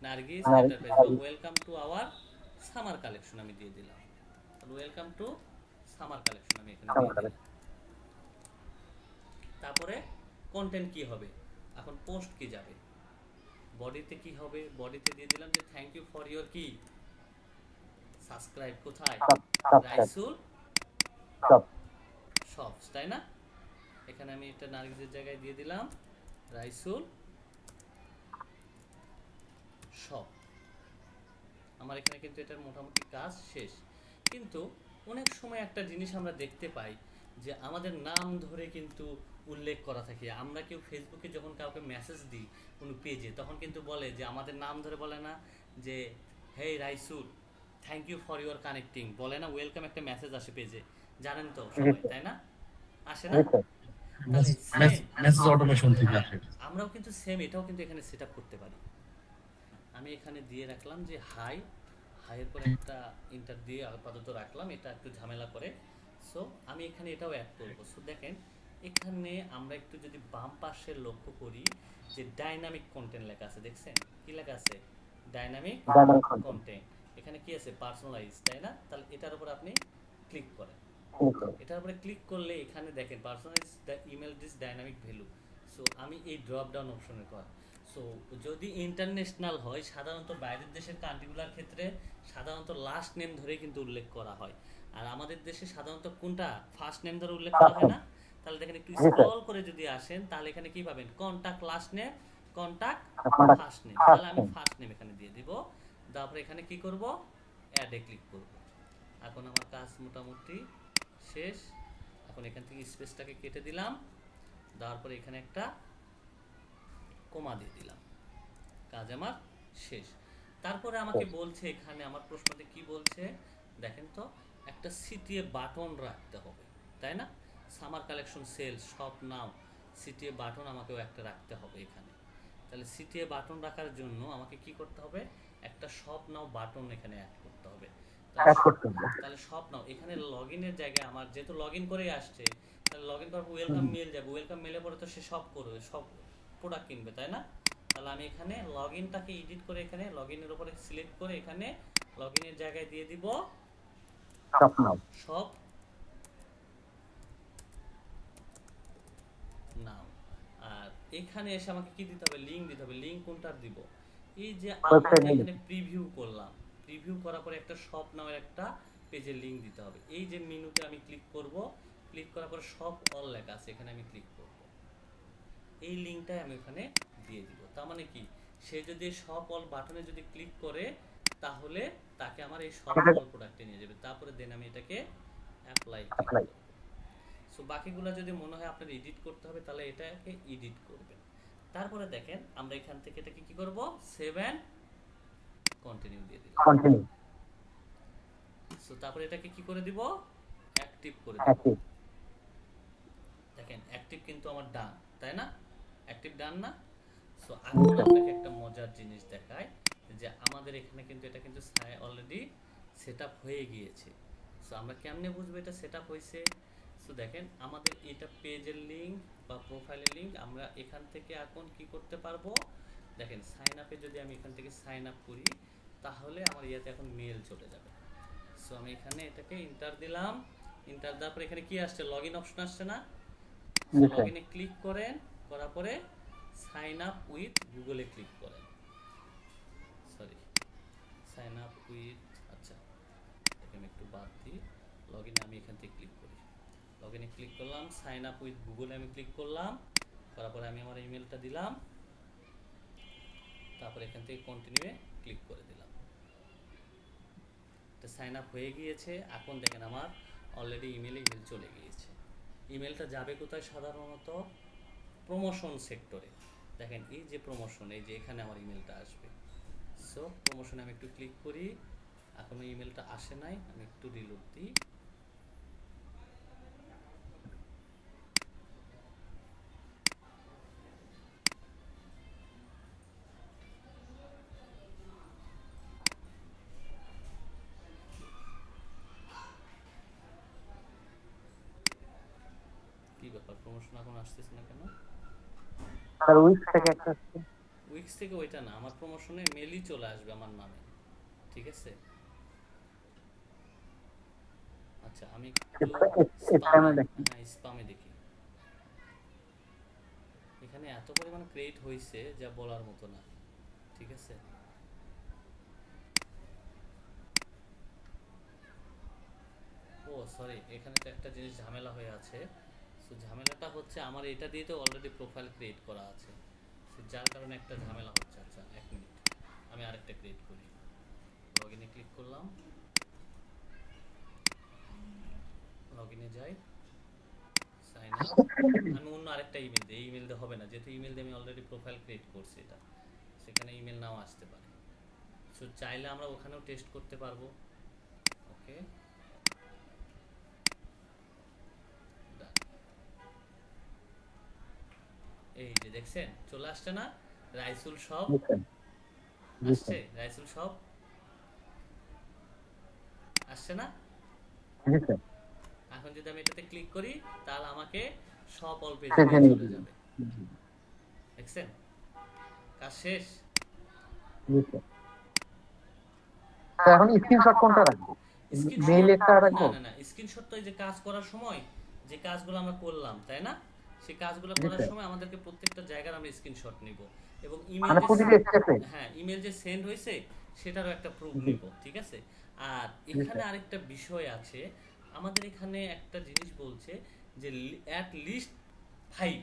Nargis enterprise, welcome to our summer collection আমি দিয়ে দিলাম। ওয়েলকাম টু সামার কালেকশন আমি এখানে দিয়ে দিলাম। তারপরে কন্টেন্ট কি হবে, এখন পোস্ট কি যাবে, বডিতে কি হবে, বডিতে দিয়ে দিলাম যে থ্যাংক ইউ ফর ইওর কি সাবস্ক্রাইব, কোথায়, রাইসুল শপস, তাই না? এখানে আমি এটা নার্গিসের জায়গায় দিয়ে দিলাম রাইসুল শপ। আমার এখানে কিন্তু এটার মোটামুটি কাজ শেষ। কিন্তু অনেক সময় একটা জিনিস আমরা দেখতে পাই যে আমাদের নাম ধরে কিন্তু উল্লেখ করা থাকে। আমরা কেউ ফেসবুকে যখন কাউকে মেসেজ দিই কোনো পেজে, তখন কিন্তু বলে যে আমাদের নাম ধরে বলে না যে hey Raisul thank you for your connecting, বলে না, ওয়েলকাম একটা মেসেজ আসে পেজে, জানেন তো সবাই, তাই না? আসে না? মেসেজ অটোমেশন থেকে আসে। আমরাও কিন্তু সেম এটাও কিন্তু এখানে সেট আপ করতে পারি। আমি এখানে দিয়ে রাখলাম যে হাই, হাইয়ের পরে একটা ইন্টার দিয়ে আপাতত রাখলাম, এটা একটু ঝামেলা করে। সো আমি এখানে এটাও অ্যাড করবো। সো দেখেন এখানে আমরা একটু যদি বাম পাশে লক্ষ্য করি যে ডাইনামিক কন্টেন্ট লেখা আছে, দেখছেন কি লেখা আছে? Dynamic Dynamic content। কন্টেন্ট। এখানে কি আছে? পার্সোনালাইজ, তাই না? তাহলে এটার উপর আপনি ক্লিক করেন। এটার উপরে ক্লিক করলে এখানে দেখেন personalize the email this dynamic value. So আমি এই ড্রপ ডাউন অপশনে কর। সো যদি ইন্টারন্যাশনাল হয়, সাধারণত বাইরের দেশের কান্ট্রিগুলোর ক্ষেত্রে সাধারণত লাস্ট নেম ধরে কিন্তু উল্লেখ করা হয়, আর আমাদের দেশে সাধারণত কোনটা ফার্স্ট নেম ধরে উল্লেখ করা হয় না। তাহলে দেখেন একটু স্ক্রল করে যদি আসেন তাহলে এখানে কি পাবেন? Contact last name, contact first name. তাহলে আমি ফার্স্ট নেম এখানে দিয়ে দিব। তারপরে এখানে কি করব? অ্যাডে ক্লিক করব। এখন আমার কাজ মোটামুটি শেষ। এখন এখান থেকে স্পেসটাকে কেটে দিলাম, দেওয়ার পরে এখানে একটা কমা দিয়ে দিলাম, কাজ আমার শেষ। তারপরে আমাকে বলছে এখানে আমার প্রশ্নতে কি বলছে দেখেন তো, একটা সিটিএ বাটন রাখতে হবে, তাই না? Summer collection sales shop now CTA button আমাকেও একটা রাখতে হবে এখানে। তাহলে সিটিএ বাটন রাখার জন্য আমাকে কি করতে হবে? একটা শপ নাও বাটন এখানে অ্যাড করতে হবে। তাহলে শপ নাও এখানে লগইনের জায়গায় আমার যেহেতু লগইন করেই আসছে, তাহলে লগইন করার পর ওয়েলকাম মেল যাবে, ওয়েলকাম মেলে পরে তো সে সব করবে, সব প্রোডাক্ট কিনবে, তাই না? তাহলে আমি এখানে লগইনটাকে এডিট করে এখানে লগইনের উপরে সিলেক্ট করে এখানে লগইনের জায়গায় দিয়ে দিব সব নাও। আর এখানে এসে আমাকে কি দিতে হবে? লিংক দিতে হবে। লিংক কোনটার দিব? এই যে আমরা এখানে প্রিভিউ করলাম, প্রিভিউ করার পরে একটা শপ নামের একটা পেজের লিংক দিতে হবে। এই যে মেনুতে আমি ক্লিক করব, ক্লিক করার পরে শপ অল লেখা আছে, এখানে আমি ক্লিক করব, এই লিংকটাই আমি এখানে দিয়ে দিব। তার মানে কি, সে যদি শপ অল বাটনে যদি ক্লিক করে তাহলে তাকে আমার এই শপ অল প্রোডাক্টে নিয়ে যাবে। তারপরে দেন আমি এটাকে অ্যাপ্লাই করব। সো বাকিগুলো যদি মনে হয় আপনার এডিট করতে হবে তাহলে এটাকে এডিট করবেন। তারপরে দেখেন আমরা এখান থেকে এটাকে কি করব? সেভ এন্ড কন্টিনিউ দিয়ে দিলাম। সো তারপরে এটাকে কি করে দিব? অ্যাক্টিভ করে দিব। দেখেন অ্যাক্টিভ কিন্তু আমার ডান, তাই না? অ্যাক্টিভ ডান না? সো এখন আপনাকে একটা মজার জিনিস দেখায় যে আমাদের এখানে কিন্তু এটা কিন্তু অলরেডি সেটআপ হয়ে গিয়েছে। সো আমরা কেমনে বুঝবো এটা সেটআপ হয়েছে? সো দেখেন আমাদের এটা পেজের লিংক বা প্রোফাইলের লিংক আমরা এখান থেকে এখন কি করতে পারবো? দেখেন সাইন আপে যদি আমি এখান থেকে সাইন আপ করি তাহলে আমার ইয়াতে এখন মেল চলে যাবে। সো আমি এখানে এটাকে এন্টার দিলাম, এন্টার দেওয়ার পরে এখানে কি আসছে? লগইন অপশন আসছে না? লগইনে ক্লিক করেন, করার পরে সাইন আপ উইথ গুগলে ক্লিক করেন। সরি, সাইন আপ উইথ, আচ্ছা এটাকে আমি একটু বাদ দিই। লগইনে আমি এখান থেকে ক্লিক করি, লগইনে ক্লিক করলাম, সাইন আপ উইথ গুগলে আমি ক্লিক করলাম, করার পরে আমি আমার ইমেলটা দিলাম, তারপরে এখান থেকে কন্টিনিউয়ে ক্লিক করে দিলাম। এটা সাইন আপ হয়ে গিয়েছে। এখন দেখেন আমার অলরেডি ইমেল চলে গিয়েছে। ইমেলটা যাবে কোথায়? সাধারণত প্রমোশন সেক্টরে। দেখেন এই যে প্রমোশন, এই যে এখানে আমার ইমেলটা আসবে। সো প্রমোশনে আমি একটু ক্লিক করি, এখনো ইমেলটা আসে নাই, আমি একটু রিলোড দিই। কি ব্যাপার, প্রমোশন এখন আসতেছে না কেন? উইক্স থেকে ওইটা না, আমার প্রমোশনে মেলই চলে আসবে আমার নামে, ঠিক আছে? আচ্ছা আমি স্প্যামে দেখি, এখানে এত পরিমাণ ক্রিয়েট হয়েছে যা বলার মতো না, ঠিক আছে? ও সরি, এখানে তো একটা জিনিস ঝামেলা হয়ে আছে। সো ঝামেলাটা হচ্ছে আমার এটা দিয়ে তো অলরেডি প্রোফাইল ক্রিয়েট করা আছে, সো যার কারণে একটা ঝামেলা হচ্ছে। আচ্ছা এক মিনিট, আমি আরেকটা ক্রিয়েট করি। লগইনে ক্লিক করলাম, লগইনে যাই, সাইন আপ, আমি অন্য আরেকটা ইমেল দিই। এই ইমেল দিয়ে হবে না, যেহেতু ইমেল দিয়ে আমি অলরেডি প্রোফাইল ক্রিয়েট করছি, এটা সেখানে ইমেল নাও আসতে পারে। সো চাইলে আমরা ওখানেও টেস্ট করতে পারবো। ওকে, এই যে দেখছেন চলে আসছে না? রাইসুল সব আসছে, রাইসুল সব আসছে না? এখন যদি আমি এটাতে ক্লিক করি তাহলে আমাকে সব অল পেজে শেষে চলে নিয়ে যাবে। দিবেন। জি, দেখছেন কাজ শেষ। জি স্যার। তো এখন স্ক্রিনশট কোনটা রাখবো? মেইল স্ক্রিনশট একটা রাখবো? না স্ক্রিনশট তো এই যে কাজ করার সময় যে কাজগুলো আমরা করলাম তাই না, সেই কাজগুলো জি করার স্যার। সময় আমাদেরকে প্রত্যেকটা জায়গার আমরা স্ক্রিনশট নিব এবং মানে প্রতিটা স্টেপে? হ্যাঁ ইমেল যে সেন্ড হয়েছে সেটারও একটা প্রুফ জি, নিব, ঠিক আছে। আর জি এখানে স্যার। আরেকটা বিষয় আছে, আমাদের এখানে একটা জিনিস বলছে যে অ্যাট লিস্ট 5,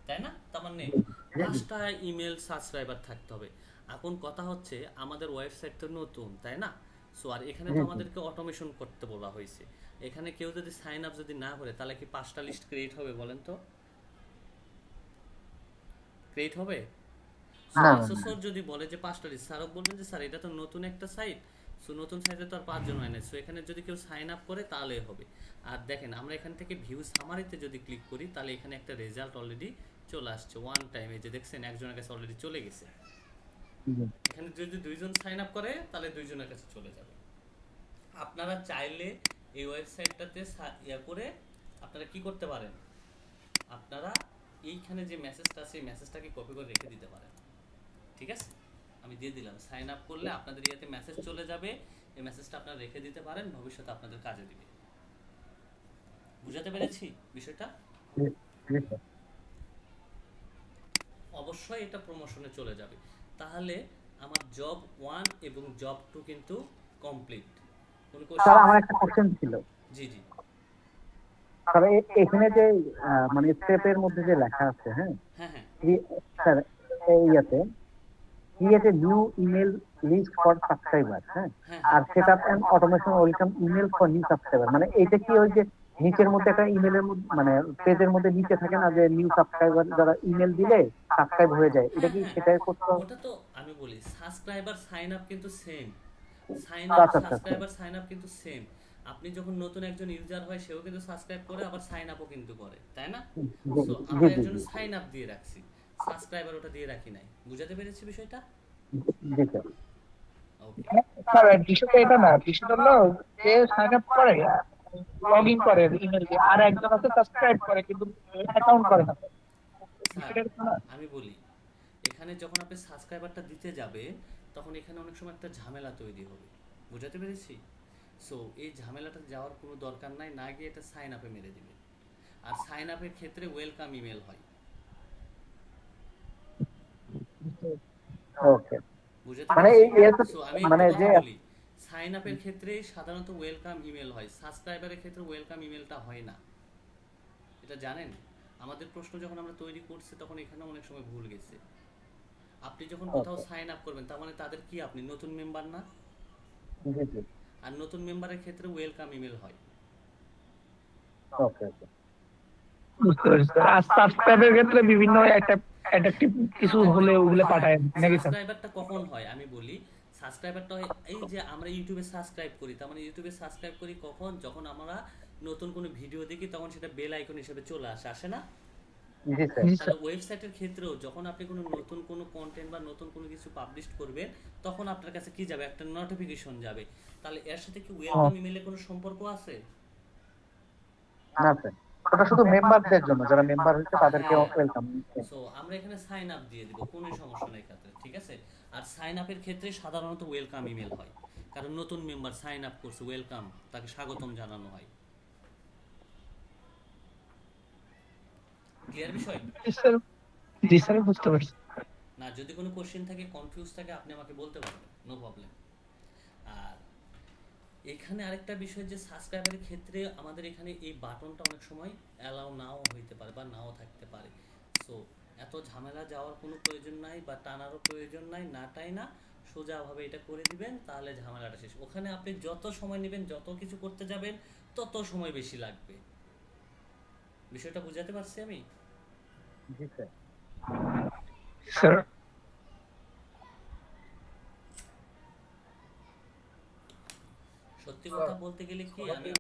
তাই না, তার মানে জি, জি, 5টা ইমেল সাবস্ক্রাইবার থাকতে হবে। এখন কথা হচ্ছে আমাদের ওয়েবসাইট তো নতুন তাই না, সো আর এখানে তো জি, জি। আমাদেরকে অটোমেশন করতে বলা হয়েছে। এখানে কেউ যদি সাইন আপ যদি না করে তাহলে কি 5টা লিস্ট ক্রিয়েট হবে বলেন তো, ক্রিয়েট হবে? সো না, না, না। এসোসর যদি বলে যে 5টা লিস্ট, স্যারও বলবেন যে স্যার এটা তো নতুন একটা সাইট, সো নতুন সাইটে তো আর 5 জন হয় না, সো এখানে যদি কেউ সাইন আপ করে তাহলে হবে। আর দেখেন আমরা এখান থেকে ভিউ সামারিতে যদি ক্লিক করি তাহলে এখানে একটা রেজাল্ট অলরেডি চলে আসছে ওয়ান টাইম, এই যে দেখছেন একজনের কাছে অলরেডি চলে গেছে। জি, এখানে যদি 2জন সাইন আপ করে তাহলে 2জনের কাছে চলে যাবে। আপনারা চাইলে এই ওয়েবসাইটটাতে ইয়া করে আপনারা কি করতে পারেন, আপনারা এইখানে যে মেসেজটা আছে এই মেসেজটাকে কপি করে রেখে দিতে পারেন, ঠিক আছে। আমি দিয়ে দিলাম, সাইন আপ করলে আপনাদের ইয়াতে মেসেজ চলে যাবে, এই মেসেজটা আপনারা রেখে দিতে পারেন, ভবিষ্যতে আপনাদের কাজে দিবে। বুঝাতে পেরেছি বিষয়টা? জি, জি স্যার। অবশ্যই এটা প্রমোশনে চলে যাবে। তাহলে আমার জব 1 এবং জব 2 কিন্তু কমপ্লিট। কোন স্যার কোশ্চেন? আমার একটা কোশ্চেন ছিল। জি জি স্যার এখানে যে মানে স্টেপের মধ্যে যে লেখা আছে, হ্যাঁ, হ্যাঁ হ্যাঁ স্যার এই ইয়াতে create a new email list for subscriber, হ্যাঁ, হ্যাঁ আর হ্যাঁ set up an automation welcome email for new subscriber, মানে এটা কি ওই যে নিচের মধ্যে একটা ইমেলের মধ্যে মানে পেজের মধ্যে নিচে থাকে না যে নিউ সাবস্ক্রাইবার যারা ইমেল দিলে সাবস্ক্রাইব হয়ে যায়, এটা হ্যাঁ কি হ্যাঁ সেটাই করতে হবে? ওটা তো আমি বলি সাবস্ক্রাইবার সাইন আপ কিন্তু সেম, সাইন আপ আচ্ছা আচ্ছা আচ্ছা। সাবস্ক্রাইবার সাইন আপ কিন্তু সেম। আপনি যখন নতুন একজন ইউজার হয় সেও কিন্তু সাবস্ক্রাইব করে আবার সাইন আপও কিন্তু করে, তাই না। জি সো জি আমরা এর জি জন্য জি সাইন আপ দিয়ে রাখছি, সাবস্ক্রাইবার ওটা দিয়ে রাখি নাই। বুঝাতে পেরেছি বিষয়টা? জি স্যার। ওকে। স্যার বিষয়টা এটা না, বিষয়টা হলো যে সাইন আপ করে লগ ইন করে ইমেল দিয়ে, আর একজন আছে সাবস্ক্রাইব করে কিন্তু অ্যাকাউন্ট করে না। স্যার বিষয়টা এরকম না? আমি বলি, এখানে যখন আপনি সাবস্ক্রাইবারটা দিতে যাবেন তখন এখানে অনেক সময় একটা ঝামেলা তৈরি হবে। বুঝাতে পেরেছি? সো এই ঝামেলাটা যাওয়ার কোনো দরকার নাই, না গিয়ে এটা সাইন আপে মেরে দিবে। আর সাইন আপের ক্ষেত্রে ওয়েলকাম ইমেল হয়। ওকে, বুঝাতে মানে পেরেছি? এর তো সো আমি মানে একটা কথা যে বলি, সাইন আপের ক্ষেত্রে সাধারণত ওয়েলকাম ইমেল হয়, সাবস্ক্রাইবারের ক্ষেত্রে ওয়েলকাম ইমেলটা হয় না। এটা জানেন? আমাদের প্রশ্ন যখন আমরা তৈরি করছি তখন এখানে অনেক সময় ভুল গেছে। আপনি যখন কোথাও ওকে, সাইন আপ করবেন তার মানে তাদের কি আপনি নতুন মেম্বার না, জি জি, আর নতুন মেম্বারের ক্ষেত্রে ওয়েলকাম ইমেল হয়। ওকে ওকে। বুঝতে পারছি স্যার। আর সাবস্ক্রাইবের ক্ষেত্রে বিভিন্ন একটা অ্যাডাপটিভ কিছু হলে ওগুলো পাঠায় নাকি স্যার? সাবস্ক্রাইবারটা কখন হয় আমি বলি, সাবস্ক্রাইবারটা হয় এই যে আমরা ইউটিউবে সাবস্ক্রাইব করি, তার মানে ইউটিউবে সাবস্ক্রাইব করি কখন, যখন আমরা নতুন কোনো ভিডিও দেখি তখন সেটা বেল আইকন হিসেবে চলে আসে, আসে না। জি স্যার। জি তাহলে স্যার। ওয়েবসাইটের ক্ষেত্রেও যখন আপনি কোনো নতুন কোনো কন্টেন্ট বা নতুন কোনো কিছু পাবলিশ করবেন তখন আপনার কাছে কি যাবে, একটা নোটিফিকেশন যাবে। তাহলে এর সাথে কি ওয়েলকাম ইমেলের কোনো সম্পর্ক আছে? না স্যার, ওটা শুধু মেম্বারদের জন্য, যারা মেম্বার হচ্ছে তাদেরকে হ্যাঁ। ওয়েলকাম। সো আমরা এখানে সাইন আপ দিয়ে দিব, কোনো সমস্যা নেই ক্ষেত্রে, ঠিক আছে। আর সাইন আপের ক্ষেত্রে সাধারণত ওয়েলকাম ইমেল হয়, কারণ নতুন মেম্বার সাইন আপ করছে, ওয়েলকাম, তাকে স্বাগতম জানানো হয়। ক্লিয়ার বিষয়? জি স্যার। জি স্যার, বুঝতে পারছি। না যদি কোনো কোশ্চেন থাকে, কনফিউজ থাকে, আপনি আমাকে বলতে পারবেন, নো প্রবলেম। আর এখানে আরেকটা বিষয় যে সাবস্ক্রাইবারের ক্ষেত্রে আমাদের এখানে এই বাটনটা অনেক সময় অ্যালাউ নাও হইতে পারে বা নাও থাকতে পারে। সো এত ঝামেলা যাওয়ার কোনো প্রয়োজন নাই বা টানারও প্রয়োজন নাই, নাটাই না, সোজাভাবে এটা করে দিবেন তাহলে ঝামেলাটা শেষ। ওখানে আপনি যত সময় নেবেন, যত কিছু করতে যাবেন তত সময় বেশি লাগবে। বিষয়টা বুঝাতে পারছি আমি? জি স্যার। স্যার সত্যি কথা বলতে গেলে কি আমি